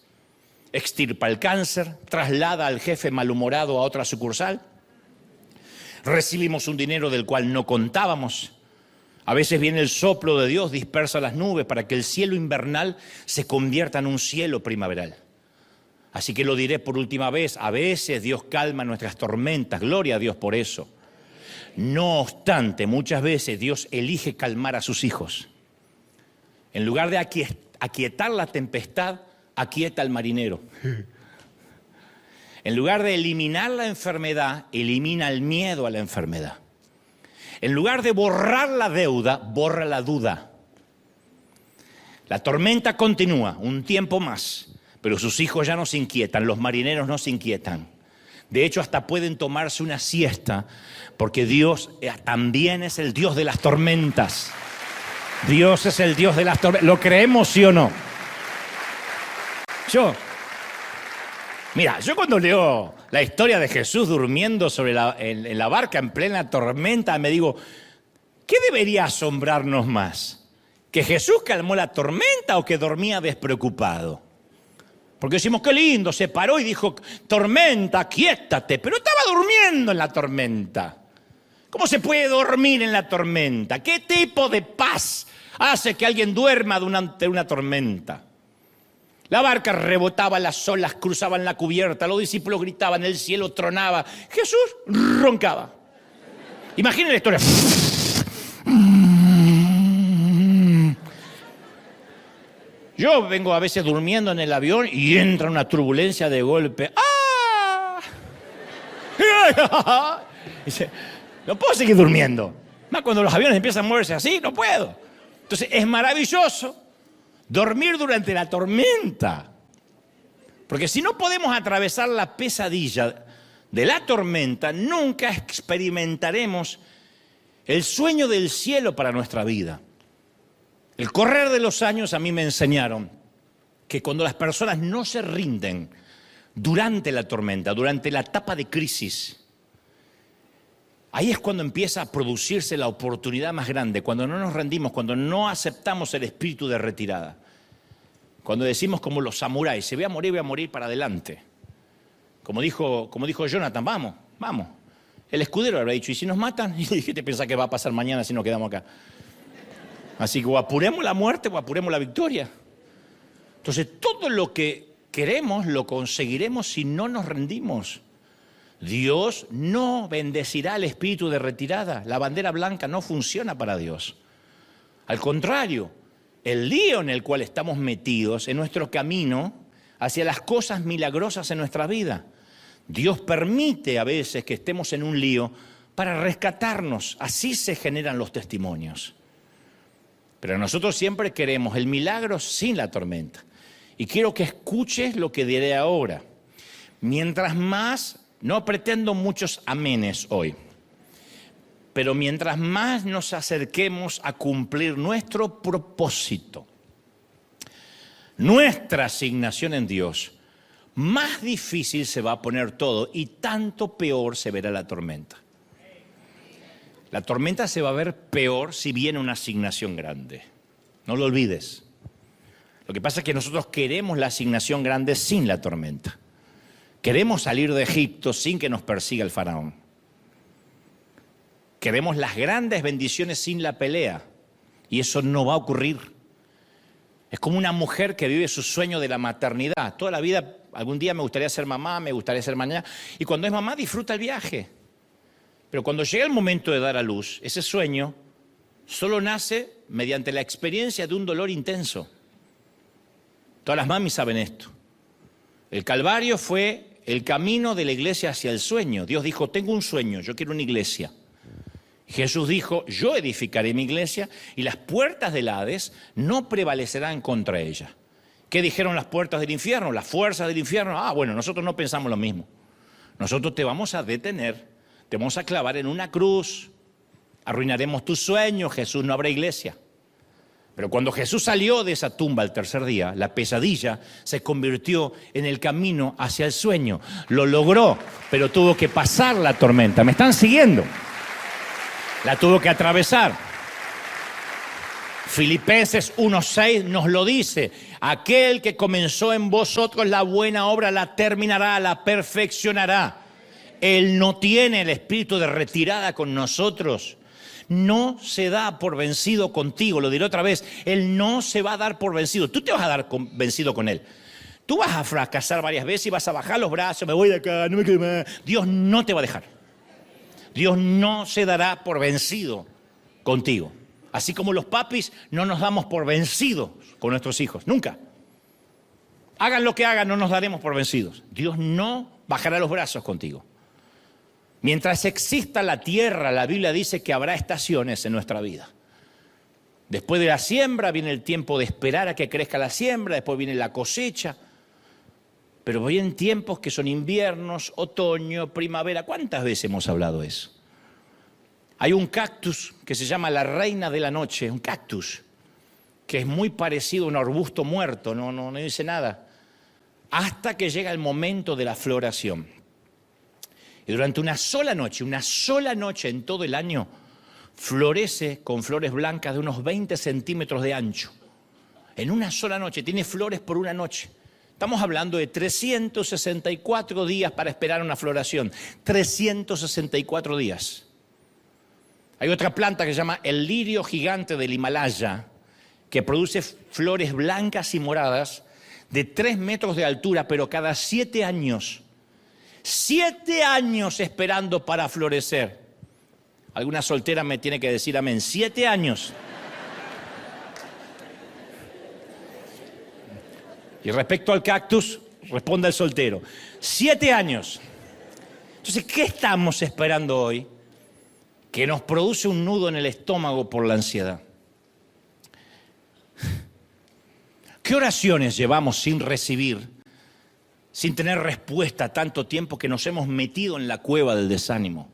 Extirpa el cáncer, traslada al jefe malhumorado a otra sucursal. Recibimos un dinero del cual no contábamos. A veces viene el soplo de Dios, dispersa las nubes para que el cielo invernal se convierta en un cielo primaveral. Así que lo diré por última vez, a veces Dios calma nuestras tormentas, gloria a Dios por eso. No obstante, muchas veces Dios elige calmar a sus hijos. En lugar de aquietar la tempestad, aquieta al marinero. En lugar de eliminar la enfermedad, elimina el miedo a la enfermedad. En lugar de borrar la deuda, borra la duda. La tormenta continúa un tiempo más, pero sus hijos ya no se inquietan, los marineros no se inquietan. De hecho, hasta pueden tomarse una siesta, porque Dios también es el Dios de las tormentas. Dios es el Dios de las tormentas. ¿Lo creemos, sí o no? Yo cuando leo la historia de Jesús durmiendo en la barca en plena tormenta, me digo, ¿qué debería asombrarnos más? ¿Que Jesús calmó la tormenta o que dormía despreocupado? Porque decimos, qué lindo, se paró y dijo, tormenta, quiétate, pero estaba durmiendo en la tormenta. ¿Cómo se puede dormir en la tormenta? ¿Qué tipo de paz hace que alguien duerma durante una tormenta? La barca rebotaba, las olas cruzaban la cubierta, los discípulos gritaban, el cielo tronaba. Jesús roncaba. Imaginen la historia. Yo vengo a veces durmiendo en el avión y entra una turbulencia de golpe. ¡Ah! Dice, no puedo seguir durmiendo. Más cuando los aviones empiezan a moverse así, no puedo. Entonces es maravilloso dormir durante la tormenta. Porque si no podemos atravesar la pesadilla de la tormenta, nunca experimentaremos el sueño del cielo para nuestra vida. El correr de los años a mí me enseñaron que cuando las personas no se rinden durante la tormenta, durante la etapa de crisis, ahí es cuando empieza a producirse la oportunidad más grande, cuando no nos rendimos, cuando no aceptamos el espíritu de retirada. Cuando decimos como los samuráis, si voy a morir para adelante. Como dijo Jonathan, vamos. El escudero habrá dicho, ¿y si nos matan? Y dije, ¿te pensás que va a pasar mañana si nos quedamos acá? Así que o apuremos la muerte o apuremos la victoria. Entonces, todo lo que queremos lo conseguiremos si no nos rendimos. Dios no bendecirá el espíritu de retirada. La bandera blanca no funciona para Dios. Al contrario, el lío en el cual estamos metidos en nuestro camino hacia las cosas milagrosas en nuestra vida. Dios permite a veces que estemos en un lío para rescatarnos. Así se generan los testimonios. Pero nosotros siempre queremos el milagro sin la tormenta. Y quiero que escuches lo que diré ahora. Mientras más, no pretendo muchos amenes hoy, pero mientras más nos acerquemos a cumplir nuestro propósito, nuestra asignación en Dios, más difícil se va a poner todo y tanto peor se verá la tormenta. La tormenta se va a ver peor si viene una asignación grande. No lo olvides. Lo que pasa es que nosotros queremos la asignación grande sin la tormenta. Queremos salir de Egipto sin que nos persiga el faraón. Queremos las grandes bendiciones sin la pelea. Y eso no va a ocurrir. Es como una mujer que vive su sueño de la maternidad. Toda la vida, algún día me gustaría ser mamá, me gustaría ser mañana. Y cuando es mamá disfruta el viaje. Pero cuando llega el momento de dar a luz, ese sueño solo nace mediante la experiencia de un dolor intenso. Todas las mamis saben esto. El Calvario fue el camino de la iglesia hacia el sueño. Dios dijo, tengo un sueño, yo quiero una iglesia. Jesús dijo, yo edificaré mi iglesia y las puertas del Hades no prevalecerán contra ella. ¿Qué dijeron las puertas del infierno? Las fuerzas del infierno. Bueno, nosotros no pensamos lo mismo. Nosotros te vamos a detener, te vamos a clavar en una cruz, arruinaremos tus sueños, Jesús, no habrá iglesia. Pero cuando Jesús salió de esa tumba el tercer día, la pesadilla se convirtió en el camino hacia el sueño. Lo logró, pero tuvo que pasar la tormenta. ¿Me están siguiendo? La tuvo que atravesar. Filipenses 1:6 nos lo dice. Aquel que comenzó en vosotros la buena obra la terminará, la perfeccionará. Él no tiene el espíritu de retirada con nosotros. No se da por vencido contigo, lo diré otra vez, Él no se va a dar por vencido, tú te vas a dar vencido con Él. Tú vas a fracasar varias veces y vas a bajar los brazos, me voy de acá, no me quedo más. Dios no te va a dejar. Dios no se dará por vencido contigo. Así como los papis no nos damos por vencidos con nuestros hijos, nunca. Hagan lo que hagan, no nos daremos por vencidos. Dios no bajará los brazos contigo. Mientras exista la tierra, la Biblia dice que habrá estaciones en nuestra vida. Después de la siembra viene el tiempo de esperar a que crezca la siembra, después viene la cosecha. Pero vienen tiempos que son inviernos, otoño, primavera. ¿Cuántas veces hemos hablado de eso? Hay un cactus que se llama la reina de la noche, un cactus, que es muy parecido a un arbusto muerto, no dice nada, hasta que llega el momento de la floración. Y durante una sola noche en todo el año, florece con flores blancas de unos 20 centímetros de ancho. En una sola noche, tiene flores por una noche. Estamos hablando de 364 días para esperar una floración. 364 días. Hay otra planta que se llama el lirio gigante del Himalaya, que produce flores blancas y moradas de 3 metros de altura, pero cada 7 años. 7 años esperando para florecer. Alguna soltera me tiene que decir amén. 7 años. Y respecto al cactus, responde el soltero. 7 años. Entonces, ¿qué estamos esperando hoy? Que nos produce un nudo en el estómago por la ansiedad. ¿Qué oraciones llevamos sin recibir, sin tener respuesta tanto tiempo que nos hemos metido en la cueva del desánimo?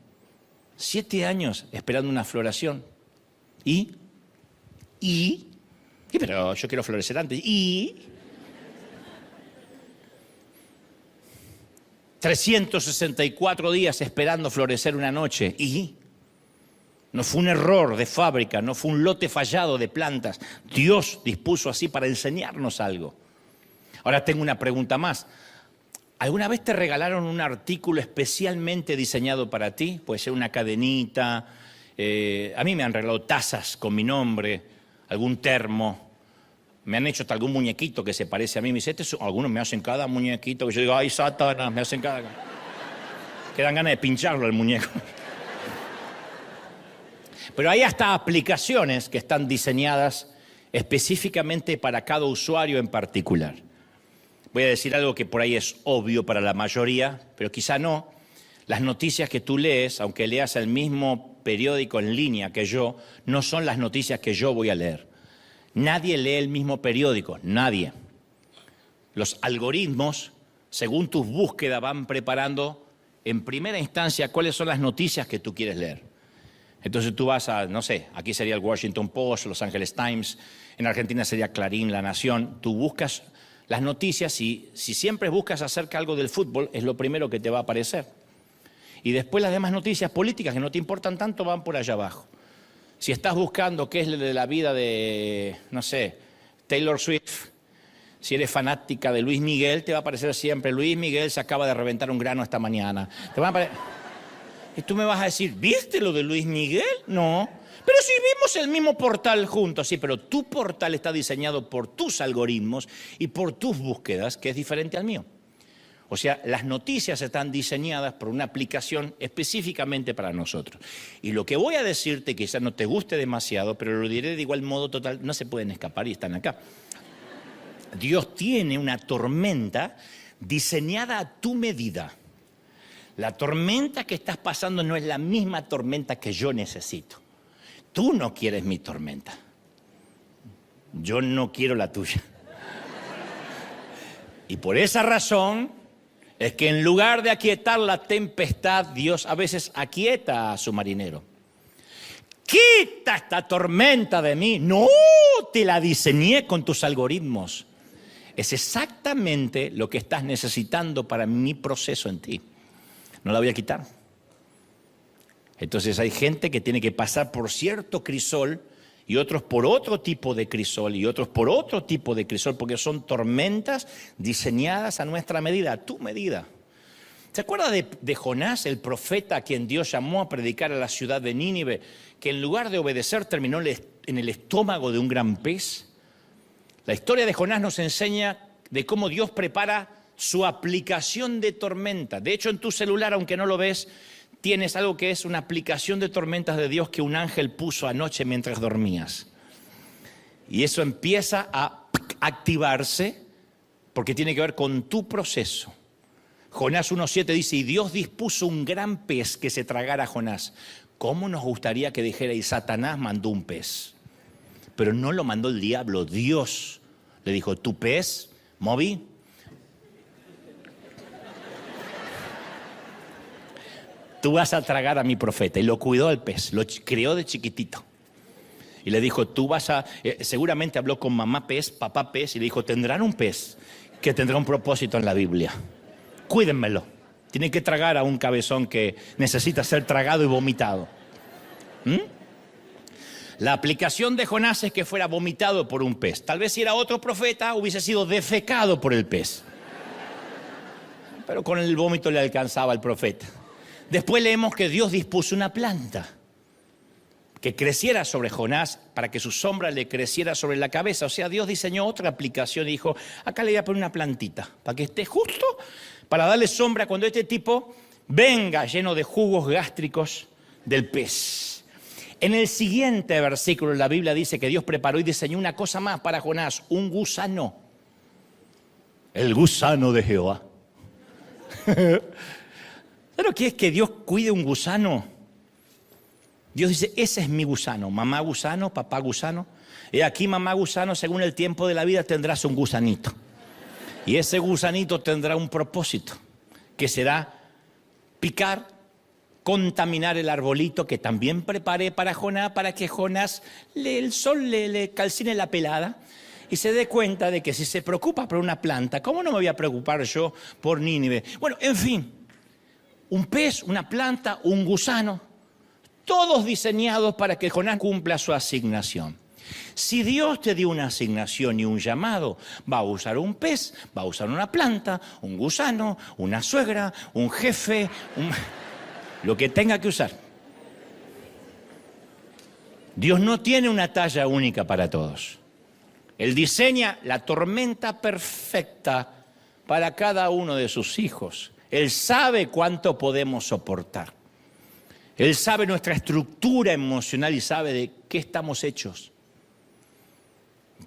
7 años esperando una floración. ¿Y? Pero yo quiero florecer antes. 364 días esperando florecer una noche. No fue un error de fábrica, no fue un lote fallado de plantas. Dios dispuso así para enseñarnos algo. Ahora tengo una pregunta más. ¿Alguna vez te regalaron un artículo especialmente diseñado para ti? Puede ser una cadenita. A mí me han regalado tazas con mi nombre, algún termo. Me han hecho hasta algún muñequito que se parece a mí. Me dice, algunos me hacen cada muñequito que yo digo, ay, Satanás, me hacen cada... Que dan ganas de pincharlo el muñeco. Pero hay hasta aplicaciones que están diseñadas específicamente para cada usuario en particular. Voy a decir algo que por ahí es obvio para la mayoría, pero quizá no. Las noticias que tú lees, aunque leas el mismo periódico en línea que yo, no son las noticias que yo voy a leer. Nadie lee el mismo periódico, nadie. Los algoritmos, según tus búsquedas, van preparando en primera instancia cuáles son las noticias que tú quieres leer. Entonces tú vas a, no sé, aquí sería el Washington Post, Los Angeles Times, en Argentina sería Clarín, La Nación. Tú buscas las noticias y si siempre buscas acerca algo del fútbol, es lo primero que te va a aparecer. Y después las demás noticias políticas que no te importan tanto van por allá abajo. Si estás buscando qué es de la vida de, no sé, Taylor Swift, si eres fanática de Luis Miguel, te va a aparecer siempre, Luis Miguel se acaba de reventar un grano esta mañana. Te van a aparecer... Y tú me vas a decir, ¿viste lo de Luis Miguel? No. Pero si vimos el mismo portal juntos, sí, pero tu portal está diseñado por tus algoritmos y por tus búsquedas, que es diferente al mío. O sea, las noticias están diseñadas por una aplicación específicamente para nosotros. Y lo que voy a decirte, quizás no te guste demasiado, pero lo diré de igual modo total, no se pueden escapar y están acá. Dios tiene una tormenta diseñada a tu medida. La tormenta que estás pasando no es la misma tormenta que yo necesito. Tú no quieres mi tormenta. Yo no quiero la tuya. Y por esa razón es que en lugar de aquietar la tempestad, Dios a veces aquieta a su marinero. Quita esta tormenta de mí. No, te la diseñé con tus algoritmos. Es exactamente lo que estás necesitando para mi proceso en ti. No la voy a quitar. Entonces hay gente que tiene que pasar por cierto crisol y otros por otro tipo de crisol y otros por otro tipo de crisol, porque son tormentas diseñadas a nuestra medida, a tu medida. ¿Se acuerda de Jonás, el profeta a quien Dios llamó a predicar a la ciudad de Nínive, que en lugar de obedecer terminó en el estómago de un gran pez? La historia de Jonás nos enseña de cómo Dios prepara su aplicación de tormenta. De hecho, en tu celular, aunque no lo ves, tienes algo que es una aplicación de tormentas de Dios que un ángel puso anoche mientras dormías. Y eso empieza a activarse porque tiene que ver con tu proceso. Jonás 1:7 dice, y Dios dispuso un gran pez que se tragara a Jonás. ¿Cómo nos gustaría que dijera, y Satanás mandó un pez? Pero no lo mandó el diablo, Dios le dijo, tu pez, Moby, tú vas a tragar a mi profeta. Y lo cuidó al pez, lo crió de chiquitito. Y le dijo, tú vas a... seguramente habló con mamá pez, papá pez, y le dijo, tendrán un pez que tendrá un propósito en la Biblia. Cuídenmelo. Tienen que tragar a un cabezón que necesita ser tragado y vomitado. La aplicación de Jonás es que fuera vomitado por un pez. Tal vez si era otro profeta hubiese sido defecado por el pez. Pero con el vómito le alcanzaba al profeta. Después leemos que Dios dispuso una planta que creciera sobre Jonás para que su sombra le creciera sobre la cabeza. O sea, Dios diseñó otra aplicación y dijo, acá le voy a poner una plantita para que esté justo para darle sombra cuando este tipo venga lleno de jugos gástricos del pez. En el siguiente versículo la Biblia dice que Dios preparó y diseñó una cosa más para Jonás, un gusano. El gusano de Jehová. ¿Sabes lo que es que Dios cuide un gusano? Dios dice, ese es mi gusano. Mamá gusano, papá gusano. Y aquí mamá gusano, según el tiempo de la vida tendrás un gusanito. Y ese gusanito tendrá un propósito, que será picar, contaminar el arbolito que también preparé para Jonás, para que Jonás el sol le calcine la pelada y se dé cuenta de que si se preocupa por una planta, ¿cómo no me voy a preocupar yo por Nínive? Bueno, en fin, un pez, una planta, un gusano, todos diseñados para que Jonás cumpla su asignación. Si Dios te dio una asignación y un llamado, va a usar un pez, va a usar una planta, un gusano, una suegra, un jefe, lo que tenga que usar. Dios no tiene una talla única para todos. Él diseña la tormenta perfecta para cada uno de sus hijos. Él sabe cuánto podemos soportar. Él sabe nuestra estructura emocional y sabe de qué estamos hechos.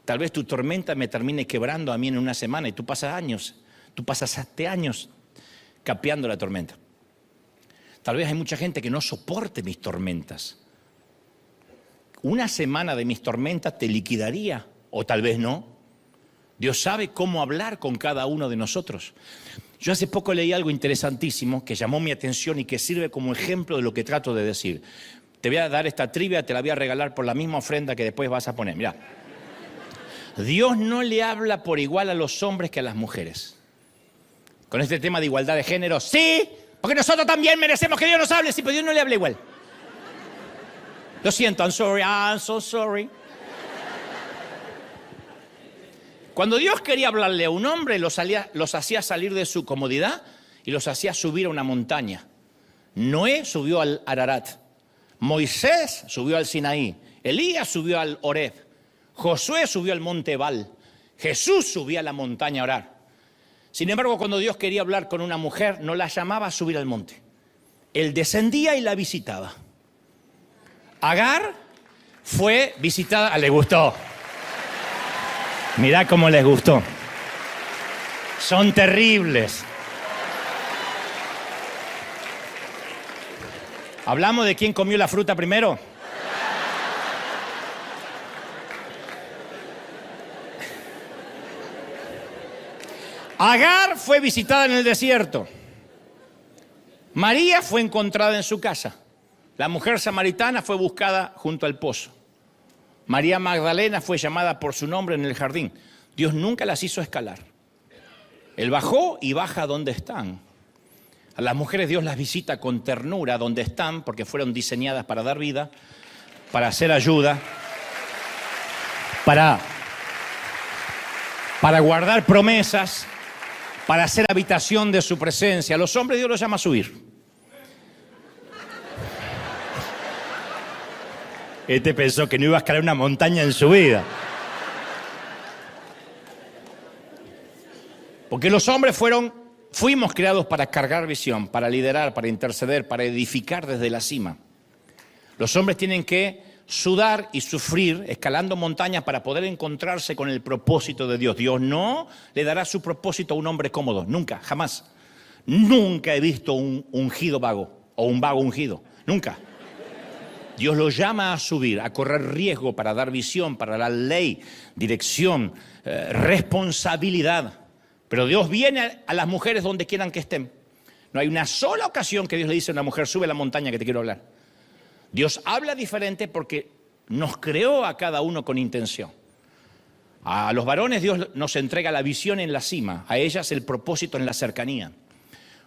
Tal vez tu tormenta me termine quebrando a mí en una semana y tú pasaste años capeando la tormenta. Tal vez hay mucha gente que no soporte mis tormentas. Una semana de mis tormentas te liquidaría, o tal vez no. Dios sabe cómo hablar con cada uno de nosotros. Yo hace poco leí algo interesantísimo que llamó mi atención y que sirve como ejemplo de lo que trato de decir. Te voy a dar esta trivia, te la voy a regalar por la misma ofrenda que después vas a poner. Mirá. Dios no le habla por igual a los hombres que a las mujeres. Con este tema de igualdad de género, sí, porque nosotros también merecemos que Dios nos hable, sí, pero Dios no le habla igual. Lo siento, I'm so sorry. Cuando Dios quería hablarle a un hombre, los hacía salir de su comodidad y los hacía subir a una montaña. Noé subió al Ararat, Moisés subió al Sinaí, Elías subió al Horeb, Josué subió al monte Ebal, Jesús subió a la montaña a orar. Sin embargo, cuando Dios quería hablar con una mujer, no la llamaba a subir al monte. Él descendía y la visitaba. Agar fue visitada, le gustó. Mirá cómo les gustó. Son terribles. ¿Hablamos de quién comió la fruta primero? Agar fue visitada en el desierto. María fue encontrada en su casa. La mujer samaritana fue buscada junto al pozo. María Magdalena fue llamada por su nombre en el jardín. Dios nunca las hizo escalar. Él bajó y baja donde están. A las mujeres Dios las visita con ternura donde están, porque fueron diseñadas para dar vida, para hacer ayuda, para guardar promesas, para hacer habitación de su presencia. A los hombres Dios los llama a subir. Este pensó que no iba a escalar una montaña en su vida. Porque los hombres fuimos creados para cargar visión, para liderar, para interceder, para edificar desde la cima. Los hombres tienen que sudar y sufrir escalando montañas para poder encontrarse con el propósito de Dios. Dios no le dará su propósito a un hombre cómodo, nunca, jamás. Nunca he visto un ungido vago o un vago ungido, nunca. Dios lo llama a subir, a correr riesgo para dar visión, para dar ley, dirección, responsabilidad. Pero Dios viene a las mujeres donde quieran que estén. No hay una sola ocasión que Dios le dice a una mujer, sube la montaña que te quiero hablar. Dios habla diferente porque nos creó a cada uno con intención. A los varones Dios nos entrega la visión en la cima, a ellas el propósito en la cercanía.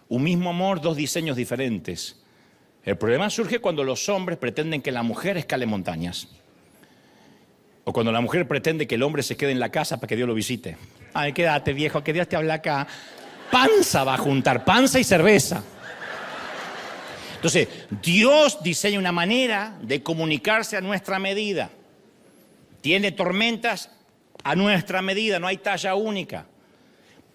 Un mismo amor, dos diseños diferentes. El problema surge cuando los hombres pretenden que la mujer escale montañas. O cuando la mujer pretende que el hombre se quede en la casa para que Dios lo visite. Ay, quédate viejo, que Dios te habla acá. Panza va a juntar, panza y cerveza. Entonces, Dios diseña una manera de comunicarse a nuestra medida. Tiene tormentas a nuestra medida, no hay talla única.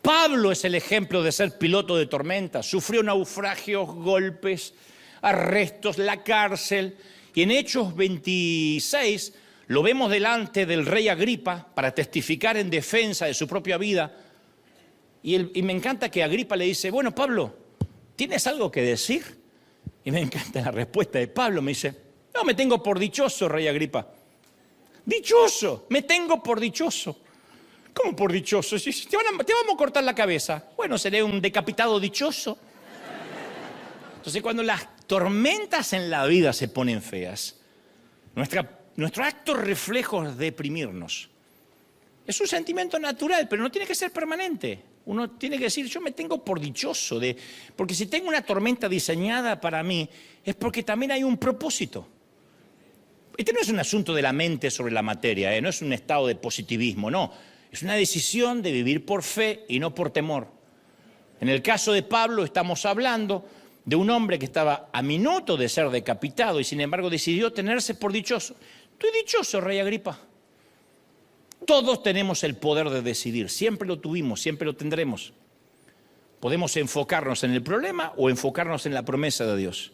Pablo es el ejemplo de ser piloto de tormentas. Sufrió naufragios, golpes, arrestos, la cárcel. Y en Hechos 26 lo vemos delante del rey Agripa para testificar en defensa de su propia vida. Y me encanta que Agripa le dice, bueno, Pablo, ¿tienes algo que decir? Y me encanta la respuesta de Pablo. Me dice, no, me tengo por dichoso, rey Agripa. Dichoso, me tengo por dichoso. ¿Cómo por dichoso? Te vamos a cortar la cabeza. Bueno, seré un decapitado dichoso. Entonces, cuando las tormentas en la vida se ponen feas, nuestro acto reflejo es deprimirnos. Es un sentimiento natural, pero no tiene que ser permanente. Uno tiene que decir, yo me tengo por dichoso, porque si tengo una tormenta diseñada para mí, es porque también hay un propósito. Este no es un asunto de la mente sobre la materia, no es un estado de positivismo, no. Es una decisión de vivir por fe y no por temor. En el caso de Pablo estamos hablando de un hombre que estaba a minuto de ser decapitado y sin embargo decidió tenerse por dichoso. Estoy dichoso, rey Agripa. todos tenemos el poder de decidir. Siempre lo tuvimos, siempre lo tendremos. Podemos enfocarnos en el problema o enfocarnos en la promesa de Dios.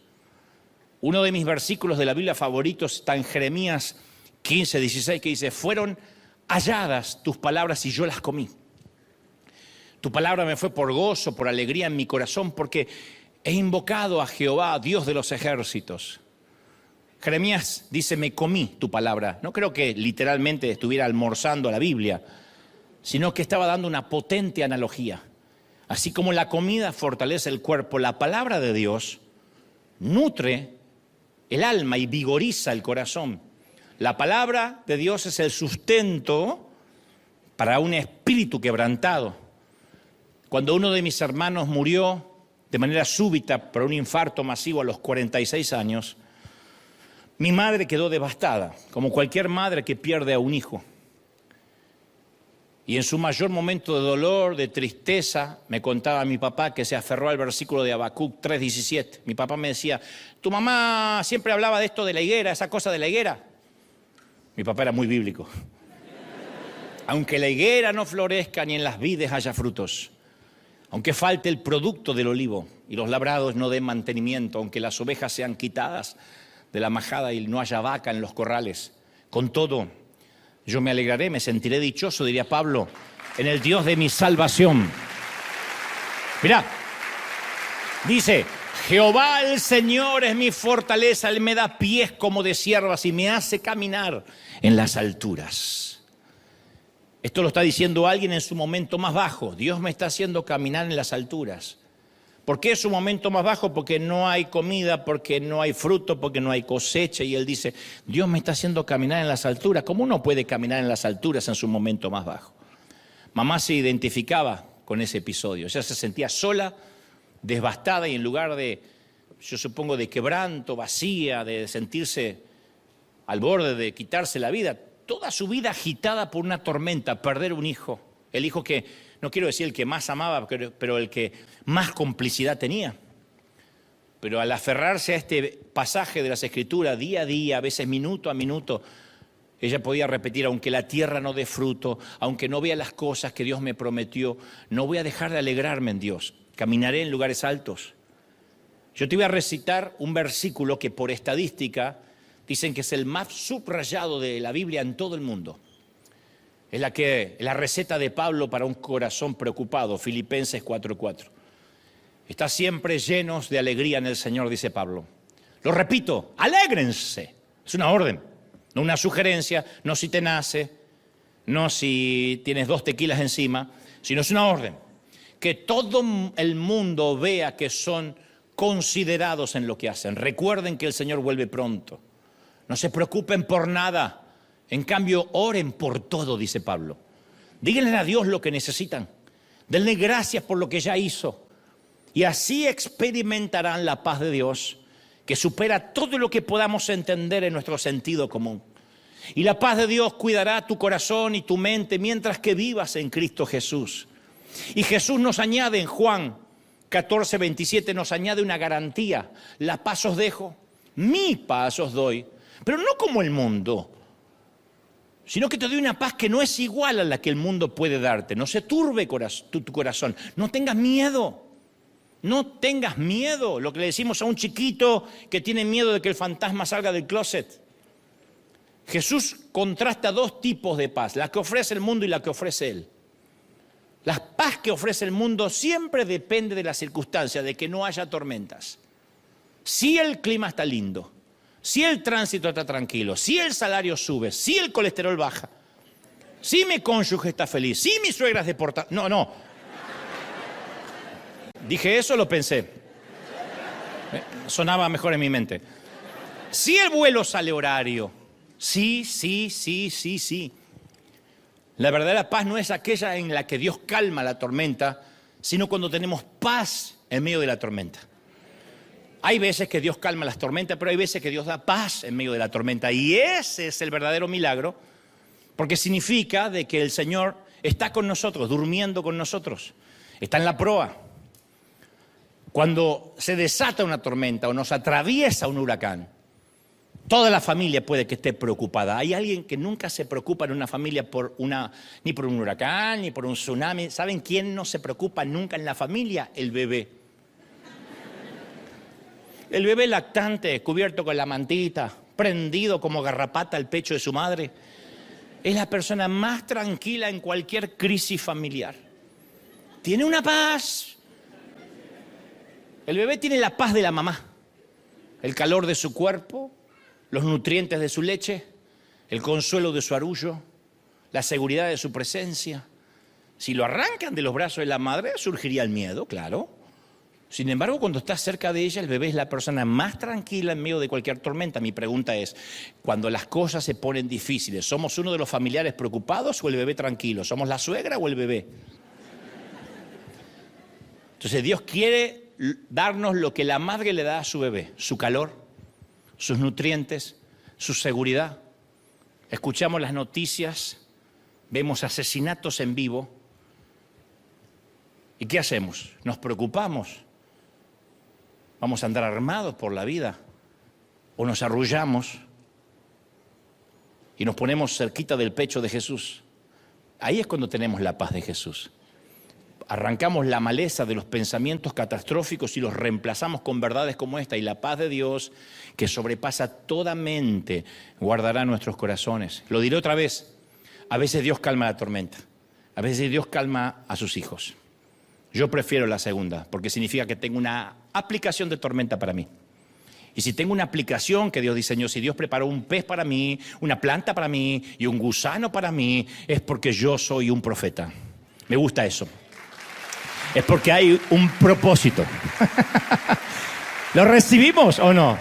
Uno de mis versículos de la Biblia favoritos está en Jeremías 15, 16, que dice: fueron halladas tus palabras y yo las comí. Tu palabra me fue por gozo, por alegría en mi corazón, porque he invocado a Jehová, Dios de los ejércitos. Jeremías dice: me comí tu palabra. No creo que literalmente estuviera almorzando la Biblia, sino que estaba dando una potente analogía. Así como la comida fortalece el cuerpo, la palabra de Dios nutre el alma y vigoriza el corazón. La palabra de Dios es el sustento para un espíritu quebrantado. Cuando uno de mis hermanos murió de manera súbita por un infarto masivo a los 46 años, mi madre quedó devastada, como cualquier madre que pierde a un hijo. Y en su mayor momento de dolor, de tristeza, me contaba mi papá que se aferró al versículo de Habacuc 3:17. Mi papá me decía: tu mamá siempre hablaba de esto de la higuera, esa cosa de la higuera. Mi papá era muy bíblico. Aunque la higuera no florezca ni en las vides haya frutos, aunque falte el producto del olivo y los labrados no den mantenimiento, aunque las ovejas sean quitadas de la majada y no haya vaca en los corrales, con todo, yo me alegraré, me sentiré dichoso, diría Pablo, en el Dios de mi salvación. Mirá, dice: Jehová el Señor es mi fortaleza, Él me da pies como de ciervas y me hace caminar en las alturas. Esto lo está diciendo alguien en su momento más bajo. Dios me está haciendo caminar en las alturas. ¿Por qué es su momento más bajo? Porque no hay comida, porque no hay fruto, porque no hay cosecha. Y él dice: Dios me está haciendo caminar en las alturas. ¿Cómo uno puede caminar en las alturas en su momento más bajo? Mamá se identificaba con ese episodio. Ella se sentía sola, devastada, y en lugar de, yo supongo, de quebranto, vacía, de sentirse al borde de quitarse la vida, toda su vida agitada por una tormenta, perder un hijo. El hijo que, no quiero decir el que más amaba, pero el que más complicidad tenía. Pero al aferrarse a este pasaje de las Escrituras, día a día, a veces minuto a minuto, ella podía repetir: aunque la tierra no dé fruto, aunque no vea las cosas que Dios me prometió, no voy a dejar de alegrarme en Dios. Caminaré en lugares altos. Yo te voy a recitar un versículo que por estadística dicen que es el más subrayado de la Biblia en todo el mundo. Es la receta de Pablo para un corazón preocupado, Filipenses 4:4. Está siempre llenos de alegría en el Señor, dice Pablo. Lo repito: alégrense. Es una orden, no una sugerencia, no si te nace, no si tienes 2 tequilas encima, sino es una orden. Que todo el mundo vea que son considerados en lo que hacen. Recuerden que el Señor vuelve pronto. No se preocupen por nada. En cambio, oren por todo, dice Pablo. Díganle a Dios lo que necesitan. Denle gracias por lo que ya hizo. Y así experimentarán la paz de Dios, que supera todo lo que podamos entender en nuestro sentido común. Y la paz de Dios cuidará tu corazón y tu mente mientras que vivas en Cristo Jesús. Y Jesús nos añade en Juan 14:27, nos añade una garantía: la paz os dejo, mi paz os doy, pero no como el mundo, sino que te doy una paz que no es igual a la que el mundo puede darte. No se turbe tu corazón, no tengas miedo, no tengas miedo. Lo que le decimos a un chiquito que tiene miedo de que el fantasma salga del closet. Jesús contrasta 2 tipos de paz: la que ofrece el mundo y la que ofrece Él. La paz que ofrece el mundo siempre depende de las circunstancias, de que no haya tormentas. Si el clima está lindo, si el tránsito está tranquilo, si el salario sube, si el colesterol baja, si mi cónyuge está feliz, si mi suegra es deportada. No. Dije eso, lo pensé. Sonaba mejor en mi mente. Si el vuelo sale horario, sí. La verdadera paz no es aquella en la que Dios calma la tormenta, sino cuando tenemos paz en medio de la tormenta. Hay veces que Dios calma las tormentas, pero hay veces que Dios da paz en medio de la tormenta. Y ese es el verdadero milagro, porque significa de que el Señor está con nosotros, durmiendo con nosotros. Está en la proa. Cuando se desata una tormenta o nos atraviesa un huracán, Toda la familia puede que esté preocupada. Hay alguien que nunca se preocupa en una familia ni por un huracán, ni por un tsunami. ¿Saben quién no se preocupa nunca en la familia? El bebé. El bebé lactante, cubierto con la mantita, prendido como garrapata al pecho de su madre, es la persona más tranquila en cualquier crisis familiar. Tiene una paz. El bebé tiene la paz de la mamá, el calor de su cuerpo, los nutrientes de su leche, el consuelo de su arrullo, la seguridad de su presencia. Si lo arrancan de los brazos de la madre, surgiría el miedo, claro. Sin embargo, cuando está cerca de ella, el bebé es la persona más tranquila en medio de cualquier tormenta. Mi pregunta es, cuando las cosas se ponen difíciles, ¿somos uno de los familiares preocupados o el bebé tranquilo? ¿Somos la suegra o el bebé? Entonces Dios quiere darnos lo que la madre le da a su bebé, su calor, sus nutrientes, su seguridad. Escuchamos las noticias, vemos asesinatos en vivo. ¿Y qué hacemos? Nos preocupamos. ¿Vamos a andar armados por la vida? ¿O nos arrullamos y nos ponemos cerquita del pecho de Jesús? Ahí es cuando tenemos la paz de Jesús. Arrancamos la maleza de los pensamientos catastróficos y los reemplazamos con verdades como esta. Y la paz de Dios, que sobrepasa toda mente, guardará nuestros corazones. Lo diré otra vez. A veces Dios calma la tormenta. A veces Dios calma a sus hijos. Yo prefiero la segunda, porque significa que tengo una aplicación de tormenta para mí. Y si tengo una aplicación que Dios diseñó, si Dios preparó un pez para mí, una planta para mí y un gusano para mí, es porque yo soy un profeta. Me gusta eso. Es porque hay un propósito. ¿Lo recibimos o no?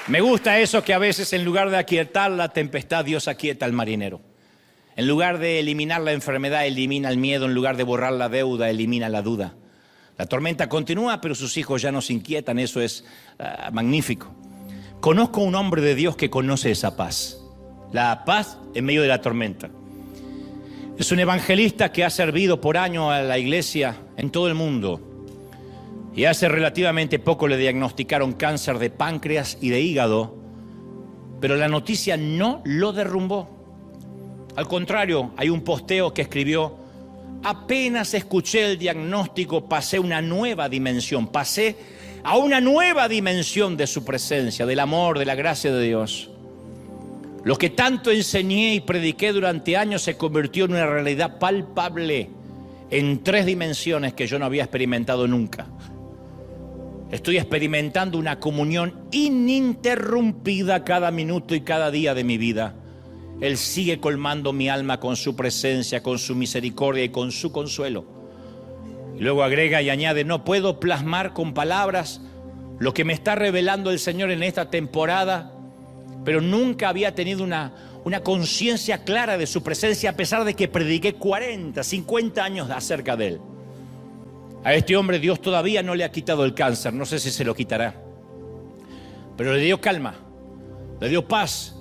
Me gusta eso que a veces en lugar de aquietar la tempestad, Dios aquieta al marinero. En lugar de eliminar la enfermedad, elimina el miedo. En lugar de borrar la deuda, elimina la duda. La tormenta continúa, pero sus hijos ya no se inquietan. Eso es magnífico. Conozco un hombre de Dios que conoce esa paz. La paz en medio de la tormenta. Es un evangelista que ha servido por años a la iglesia en todo el mundo. Y hace relativamente poco le diagnosticaron cáncer de páncreas y de hígado. Pero la noticia no lo derrumbó. Al contrario, hay un posteo que escribió: apenas escuché el diagnóstico, pasé a una nueva dimensión de su presencia, del amor, de la gracia de Dios. Lo que tanto enseñé y prediqué durante años se convirtió en una realidad palpable en 3 dimensiones que yo no había experimentado nunca. Estoy experimentando una comunión ininterrumpida cada minuto y cada día de mi vida. Él sigue colmando mi alma con su presencia, con su misericordia y con su consuelo. Y luego agrega y añade: no puedo plasmar con palabras lo que me está revelando el Señor en esta temporada, pero nunca había tenido una conciencia clara de su presencia, a pesar de que prediqué 40, 50 años acerca de Él. A este hombre Dios todavía no le ha quitado el cáncer, no sé si se lo quitará, pero le dio calma, le dio paz.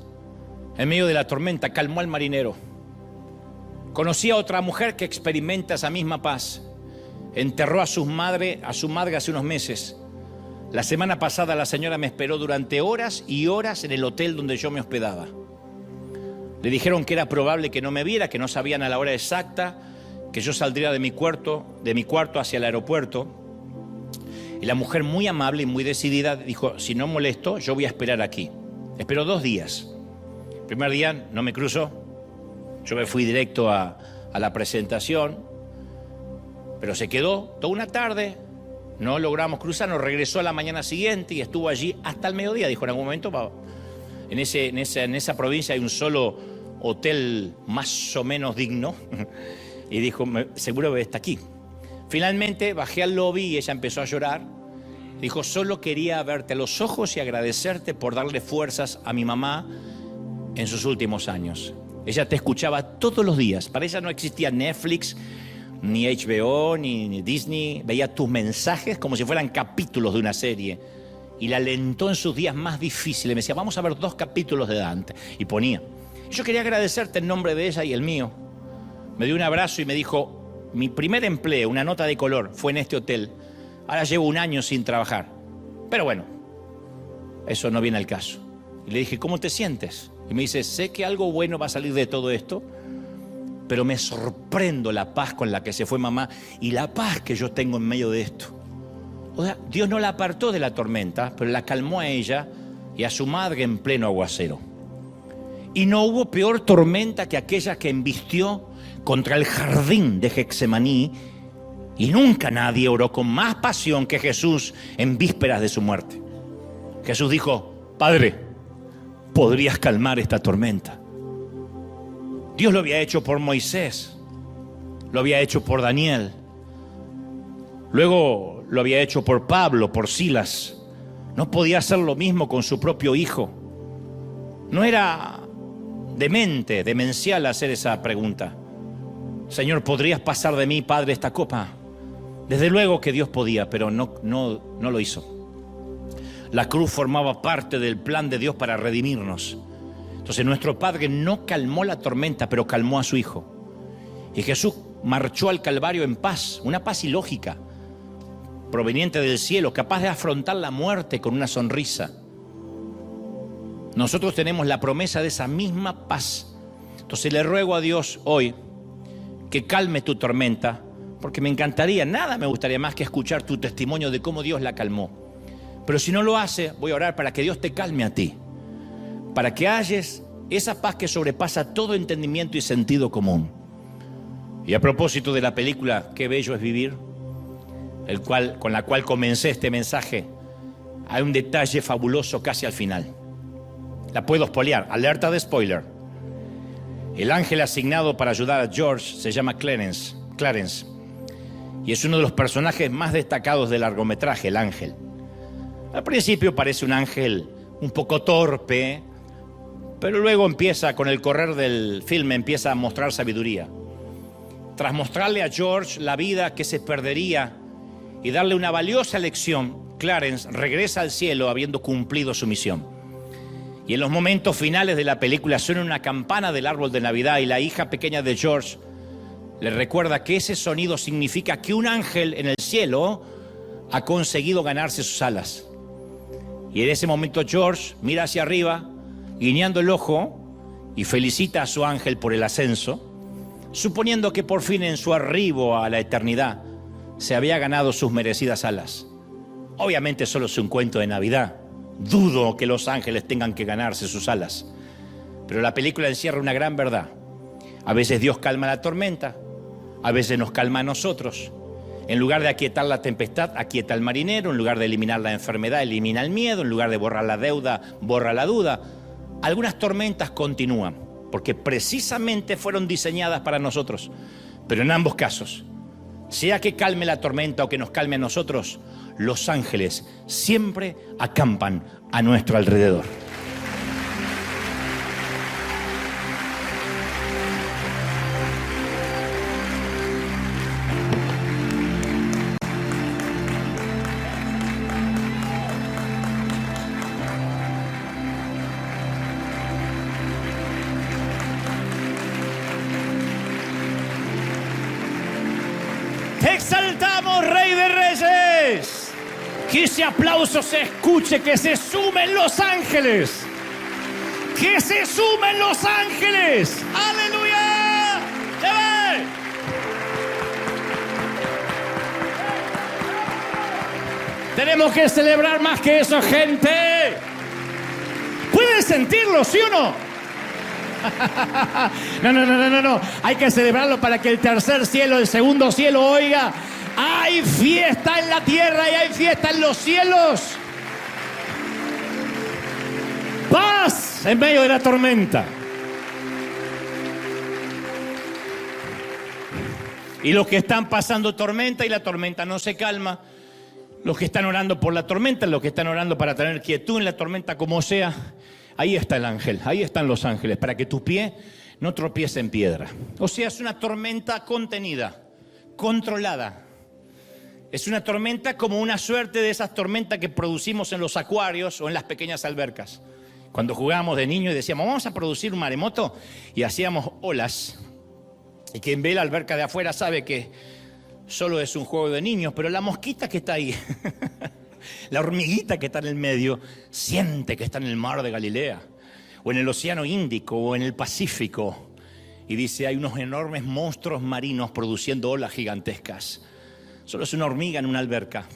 En medio de la tormenta calmó al marinero. Conocí a otra mujer que experimenta esa misma paz. Enterró a su madre hace unos meses. La semana pasada la señora me esperó durante horas y horas en el hotel donde yo me hospedaba. Le dijeron que era probable que no me viera, que no sabían a la hora exacta, que yo saldría de mi cuarto hacia el aeropuerto. Y la mujer, muy amable y muy decidida, dijo: si no molesto, yo voy a esperar aquí. Esperó 2 días. El primer día no me cruzó, yo me fui directo a la presentación, pero se quedó toda una tarde, no logramos cruzarnos, regresó a la mañana siguiente y estuvo allí hasta el mediodía. Dijo: en algún momento, en esa provincia hay un solo hotel más o menos digno, y dijo: seguro está aquí. Finalmente bajé al lobby y ella empezó a llorar. Dijo: solo quería verte a los ojos y agradecerte por darle fuerzas a mi mamá en sus últimos años. Ella te escuchaba todos los días. Para ella no existía Netflix, ni HBO, ni Disney. Veía tus mensajes como si fueran capítulos de una serie. Y la alentó en sus días más difíciles. Me decía: vamos a ver 2 capítulos de Dante. Y ponía. Yo quería agradecerte en nombre de ella y el mío. Me dio un abrazo y me dijo: mi primer empleo, una nota de color, fue en este hotel. Ahora llevo 1 año sin trabajar. Pero bueno, eso no viene al caso. Y le dije, ¿cómo te sientes? Y me dice, sé que algo bueno va a salir de todo esto, pero me sorprendo la paz con la que se fue mamá y la paz que yo tengo en medio de esto. O sea, Dios no la apartó de la tormenta, pero la calmó a ella y a su madre en pleno aguacero. Y no hubo peor tormenta que aquella que embistió contra el jardín de Getsemaní, y nunca nadie oró con más pasión que Jesús en vísperas de su muerte. Jesús dijo, Padre, ¿podrías calmar esta tormenta? Dios lo había hecho por Moisés, lo había hecho por Daniel, luego lo había hecho por Pablo, por Silas. No podía hacer lo mismo con su propio hijo. No era demencial hacer esa pregunta. Señor, ¿podrías pasar de mí, Padre, esta copa? Desde luego que Dios podía, pero no lo hizo. La cruz formaba parte del plan de Dios para redimirnos. Entonces nuestro Padre no calmó la tormenta, pero calmó a su Hijo. Y Jesús marchó al Calvario en paz, una paz ilógica, proveniente del cielo, capaz de afrontar la muerte con una sonrisa. Nosotros tenemos la promesa de esa misma paz. Entonces le ruego a Dios hoy que calme tu tormenta, porque me encantaría, nada me gustaría más que escuchar tu testimonio de cómo Dios la calmó. Pero si no lo hace, voy a orar para que Dios te calme a ti, para que halles esa paz que sobrepasa todo entendimiento y sentido común. Y a propósito de la película Qué bello es vivir, con la cual comencé este mensaje, hay un detalle fabuloso casi al final. La puedo espolear, alerta de spoiler. El ángel asignado para ayudar a George se llama Clarence, y es uno de los personajes más destacados del largometraje, el ángel. Al principio parece un ángel un poco torpe, pero luego con el correr del filme, empieza a mostrar sabiduría. Tras mostrarle a George la vida que se perdería y darle una valiosa lección, Clarence regresa al cielo habiendo cumplido su misión. Y en los momentos finales de la película suena una campana del árbol de Navidad y la hija pequeña de George le recuerda que ese sonido significa que un ángel en el cielo ha conseguido ganarse sus alas. Y en ese momento George mira hacia arriba, guiñando el ojo, y felicita a su ángel por el ascenso, suponiendo que por fin en su arribo a la eternidad se había ganado sus merecidas alas. Obviamente solo es un cuento de Navidad. Dudo que los ángeles tengan que ganarse sus alas. Pero la película encierra una gran verdad. A veces Dios calma la tormenta, a veces nos calma a nosotros. En lugar de aquietar la tempestad, aquieta al marinero. En lugar de eliminar la enfermedad, elimina el miedo. En lugar de borrar la deuda, borra la duda. Algunas tormentas continúan, porque precisamente fueron diseñadas para nosotros. Pero en ambos casos, sea que calme la tormenta o que nos calme a nosotros, los ángeles siempre acampan a nuestro alrededor. Te exaltamos, Rey de Reyes. Que ese aplauso se escuche, que se sumen los ángeles. Que se sumen los ángeles. ¡Aleluya! ¡Lleve! Tenemos que celebrar más que eso, gente. ¿Pueden sentirlo, sí o no? No. Hay que celebrarlo para que el tercer cielo, el segundo cielo, oiga. Hay fiesta en la tierra y hay fiesta en los cielos. Paz en medio de la tormenta. Y los que están pasando tormenta y la tormenta no se calma, los que están orando por la tormenta, los que están orando para tener quietud en la tormenta, como sea, ahí está el ángel, ahí están los ángeles, para que tu pie no tropiece en piedra. O sea, es una tormenta contenida, controlada. Es una tormenta como una suerte de esas tormentas que producimos en los acuarios o en las pequeñas albercas. Cuando jugábamos de niño y decíamos, vamos a producir un maremoto, y hacíamos olas. Y quien ve la alberca de afuera sabe que solo es un juego de niños, pero la mosquita que está ahí La hormiguita que está en el medio siente que está en el mar de Galilea, o en el océano Índico, o en el Pacífico. Y dice, hay unos enormes monstruos marinos produciendo olas gigantescas. Solo es una hormiga en una alberca.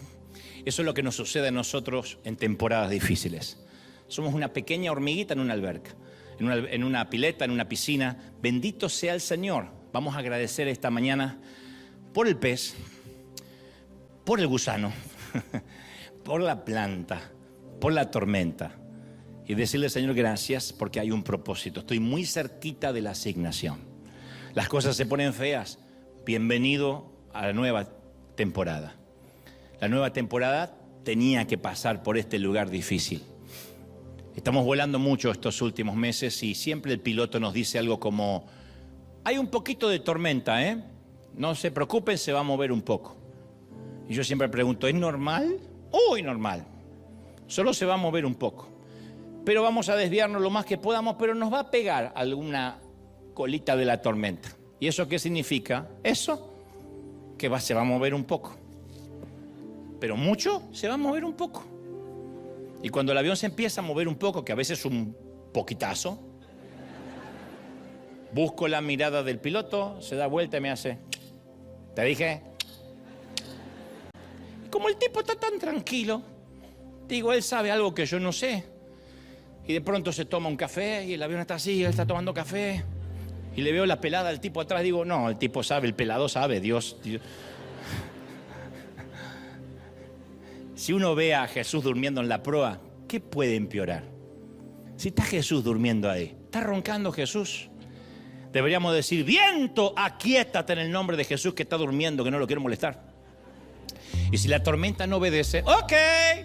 Eso es lo que nos sucede a nosotros en temporadas difíciles. Somos una pequeña hormiguita en una alberca, en una pileta, en una piscina. Bendito sea el Señor. Vamos a agradecer esta mañana por el pez, por el gusano, por la planta, por la tormenta. Y decirle al Señor gracias porque hay un propósito. Estoy muy cerquita de la asignación. Las cosas se ponen feas. Bienvenido a la nueva temporada. La nueva temporada tenía que pasar por este lugar difícil. Estamos volando mucho estos últimos meses y siempre el piloto nos dice algo como, hay un poquito de tormenta, ¿eh? No se preocupen, se va a mover un poco. Y yo siempre pregunto, ¿es normal? Uy, normal. Solo se va a mover un poco. Pero vamos a desviarnos lo más que podamos, pero nos va a pegar alguna colita de la tormenta. ¿Y eso qué significa? Eso, que se va a mover un poco. Pero mucho se va a mover un poco. Y cuando el avión se empieza a mover un poco, que a veces es un poquitazo, busco la mirada del piloto, se da vuelta y me hace, ¿te dije? Como el tipo está tan tranquilo, digo, él sabe algo que yo no sé. Y de pronto se toma un café y el avión está así, él está tomando café. Y le veo la pelada al tipo atrás, digo, no, el tipo sabe, el pelado sabe, Dios. Si uno ve a Jesús durmiendo en la proa, ¿qué puede empeorar? Si está Jesús durmiendo ahí, ¿está roncando Jesús? Deberíamos decir, viento, aquíétate en el nombre de Jesús que está durmiendo, que no lo quiero molestar. Y si la tormenta no obedece, ok,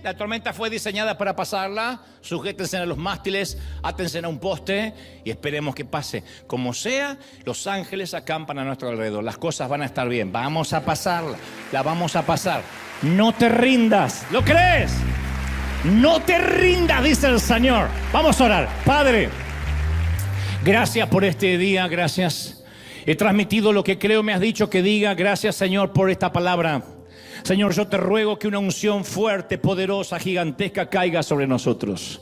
la tormenta fue diseñada para pasarla, sujétense a los mástiles, átense a un poste y esperemos que pase. Como sea, los ángeles acampan a nuestro alrededor, las cosas van a estar bien, vamos a pasarla, la vamos a pasar. No te rindas, ¿lo crees? No te rindas, dice el Señor. Vamos a orar. Padre, gracias por este día, gracias. He transmitido lo que creo me has dicho que diga. Gracias, Señor, por esta palabra. Señor, yo te ruego que una unción fuerte, poderosa, gigantesca caiga sobre nosotros.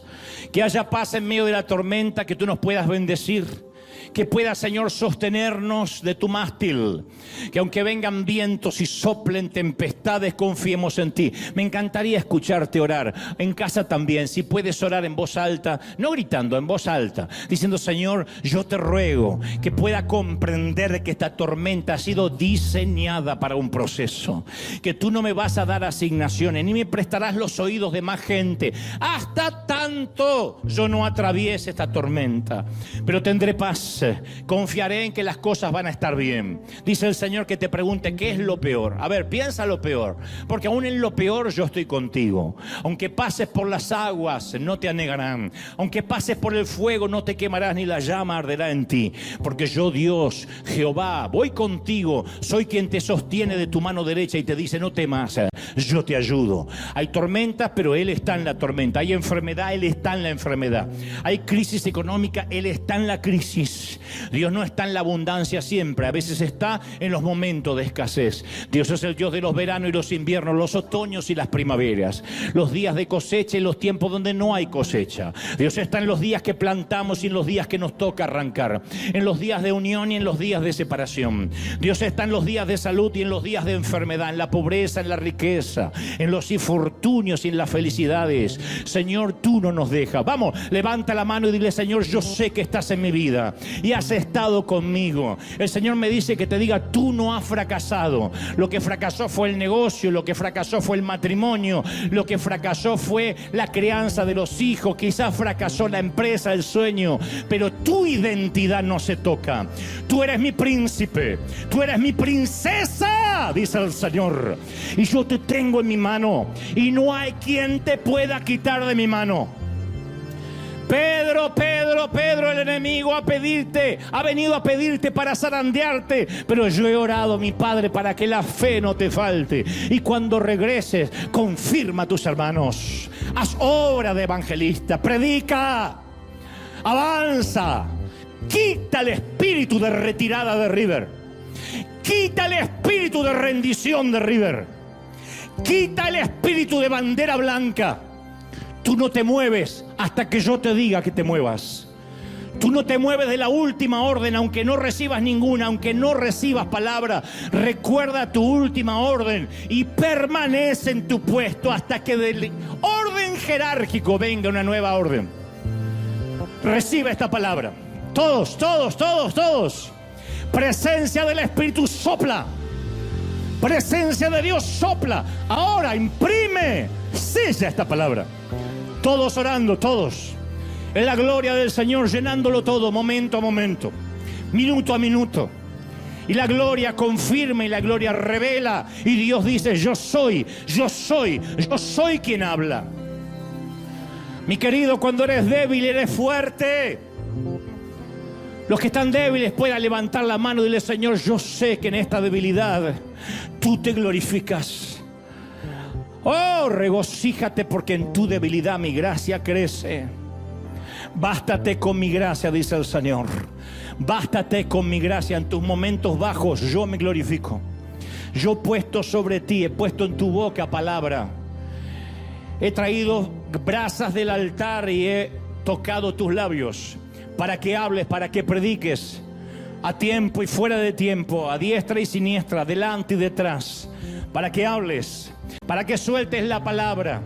Que haya paz en medio de la tormenta, que tú nos puedas bendecir. Que pueda, Señor, sostenernos de tu mástil. Que aunque vengan vientos y soplen tempestades, confiemos en ti. Me encantaría escucharte orar. En casa también, si puedes orar en voz alta, no gritando, en voz alta, diciendo, Señor, yo te ruego que pueda comprender que esta tormenta ha sido diseñada para un proceso. Que tú no me vas a dar asignaciones, ni me prestarás los oídos de más gente. Hasta tanto yo no atraviese esta tormenta. Pero tendré paz. Confiaré en que las cosas van a estar bien. Dice el Señor que te pregunte qué es lo peor. A ver, piensa lo peor, porque aún en lo peor yo estoy contigo. Aunque pases por las aguas, no te anegarán. Aunque pases por el fuego, no te quemarás, ni la llama arderá en ti. Porque yo, Dios, Jehová, voy contigo. Soy quien te sostiene de tu mano derecha y te dice, no temas, yo te ayudo. Hay tormentas, pero Él está en la tormenta. Hay enfermedad, Él está en la enfermedad. Hay crisis económica, Él está en la crisis. Dios no está en la abundancia siempre, a veces está en los momentos de escasez. Dios es el Dios de los veranos y los inviernos, los otoños y las primaveras, los días de cosecha y los tiempos donde no hay cosecha. Dios está en los días que plantamos y en los días que nos toca arrancar, en los días de unión y en los días de separación. Dios está en los días de salud y en los días de enfermedad, en la pobreza, en la riqueza, en los infortunios y en las felicidades. Señor, tú no nos dejas. Vamos, levanta la mano y dile, Señor, yo sé que estás en mi vida y has estado conmigo. El Señor me dice que te diga, tú no has fracasado. Lo que fracasó fue el negocio, lo que fracasó fue el matrimonio, lo que fracasó fue la crianza de los hijos, quizás fracasó la empresa, el sueño, pero tu identidad no se toca. Tú eres mi príncipe, tú eres mi princesa, dice el Señor, y yo te tengo en mi mano y no hay quien te pueda quitar de mi mano. Pedro, Pedro, Pedro, el enemigo ha venido a pedirte para zarandearte, pero yo he orado, mi Padre, para que la fe no te falte. Y cuando regreses, confirma a tus hermanos. Haz obra de evangelista, predica, avanza, quita el espíritu de retirada de River, quita el espíritu de rendición de River. Quita el espíritu de bandera blanca. Tú no te mueves hasta que yo te diga que te muevas. Tú no te mueves de la última orden, aunque no recibas ninguna, aunque no recibas palabra. Recuerda tu última orden y permanece en tu puesto hasta que del orden jerárquico venga una nueva orden. Recibe esta palabra. Todos, todos, todos, todos. Presencia del Espíritu sopla. Presencia de Dios sopla. Ahora imprime, sella esta palabra. Todos orando, todos. En la gloria del Señor, llenándolo todo, momento a momento, minuto a minuto. Y la gloria confirma y la gloria revela. Y Dios dice, yo soy quien habla. Mi querido, cuando eres débil, eres fuerte. Los que están débiles puedan levantar la mano y decirle, Señor, yo sé que en esta debilidad tú te glorificas. Oh, regocíjate porque en tu debilidad mi gracia crece. Bástate con mi gracia, dice el Señor. Bástate con mi gracia. En tus momentos bajos yo me glorifico. Yo he puesto sobre ti, he puesto en tu boca palabra. He traído brasas del altar y he tocado tus labios para que hables, para que prediques a tiempo y fuera de tiempo, a diestra y siniestra, delante y detrás, para que hables, para que sueltes la palabra.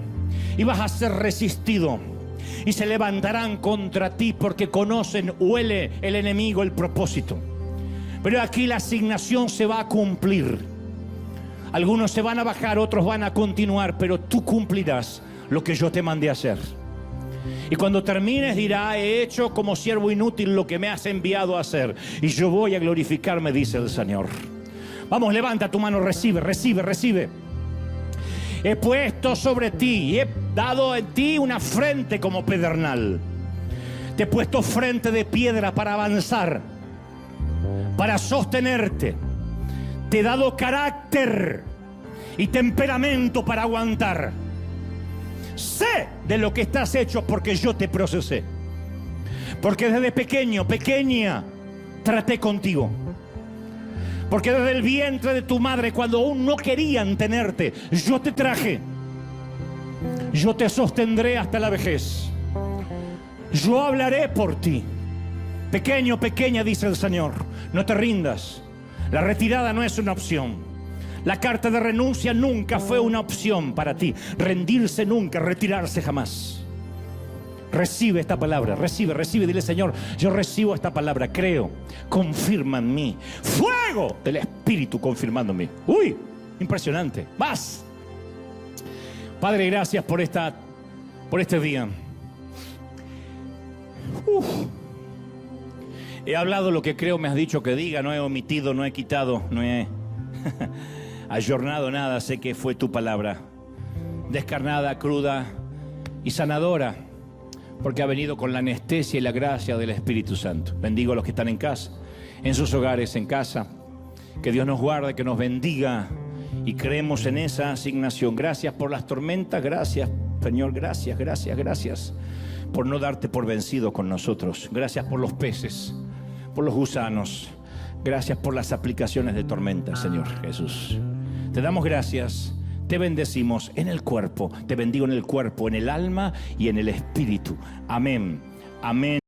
Y vas a ser resistido y se levantarán contra ti porque conocen, huele el enemigo el propósito. Pero aquí la asignación se va a cumplir. Algunos se van a bajar, otros van a continuar, pero tú cumplirás lo que yo te mandé a hacer. Y cuando termines dirá, he hecho como siervo inútil lo que me has enviado a hacer, y yo voy a glorificarme, dice el Señor. Vamos, levanta tu mano, recibe, recibe, recibe. He puesto sobre ti y he dado en ti una frente como pedernal. Te he puesto frente de piedra para avanzar, para sostenerte. Te he dado carácter y temperamento para aguantar. Sé de lo que estás hecho porque yo te procesé. Porque desde pequeño, pequeña, traté contigo. Porque desde el vientre de tu madre, cuando aún no querían tenerte, yo te traje. Yo te sostendré hasta la vejez. Yo hablaré por ti. Pequeño, pequeña, dice el Señor, no te rindas. La retirada no es una opción. La carta de renuncia nunca fue una opción para ti. Rendirse nunca, retirarse jamás. Recibe esta palabra, recibe, recibe. Dile, Señor, yo recibo esta palabra, creo, confirma en mí. Fuego del Espíritu confirmando en mí. Uy, impresionante. Más. Padre, gracias por este día. He hablado lo que creo me has dicho que diga. No he omitido, no he quitado, no he ayornado nada. Sé que fue tu palabra, descarnada, cruda y sanadora, porque ha venido con la anestesia y la gracia del Espíritu Santo. Bendigo a los que están en casa, en sus hogares, en casa. Que Dios nos guarde, que nos bendiga, y creemos en esa asignación. Gracias por las tormentas, gracias, Señor, gracias, gracias, gracias por no darte por vencido con nosotros. Gracias por los peces, por los gusanos. Gracias por las aplicaciones de tormenta, Señor Jesús. Te damos gracias, te bendecimos en el cuerpo, te bendigo en el cuerpo, en el alma y en el espíritu. Amén, amén.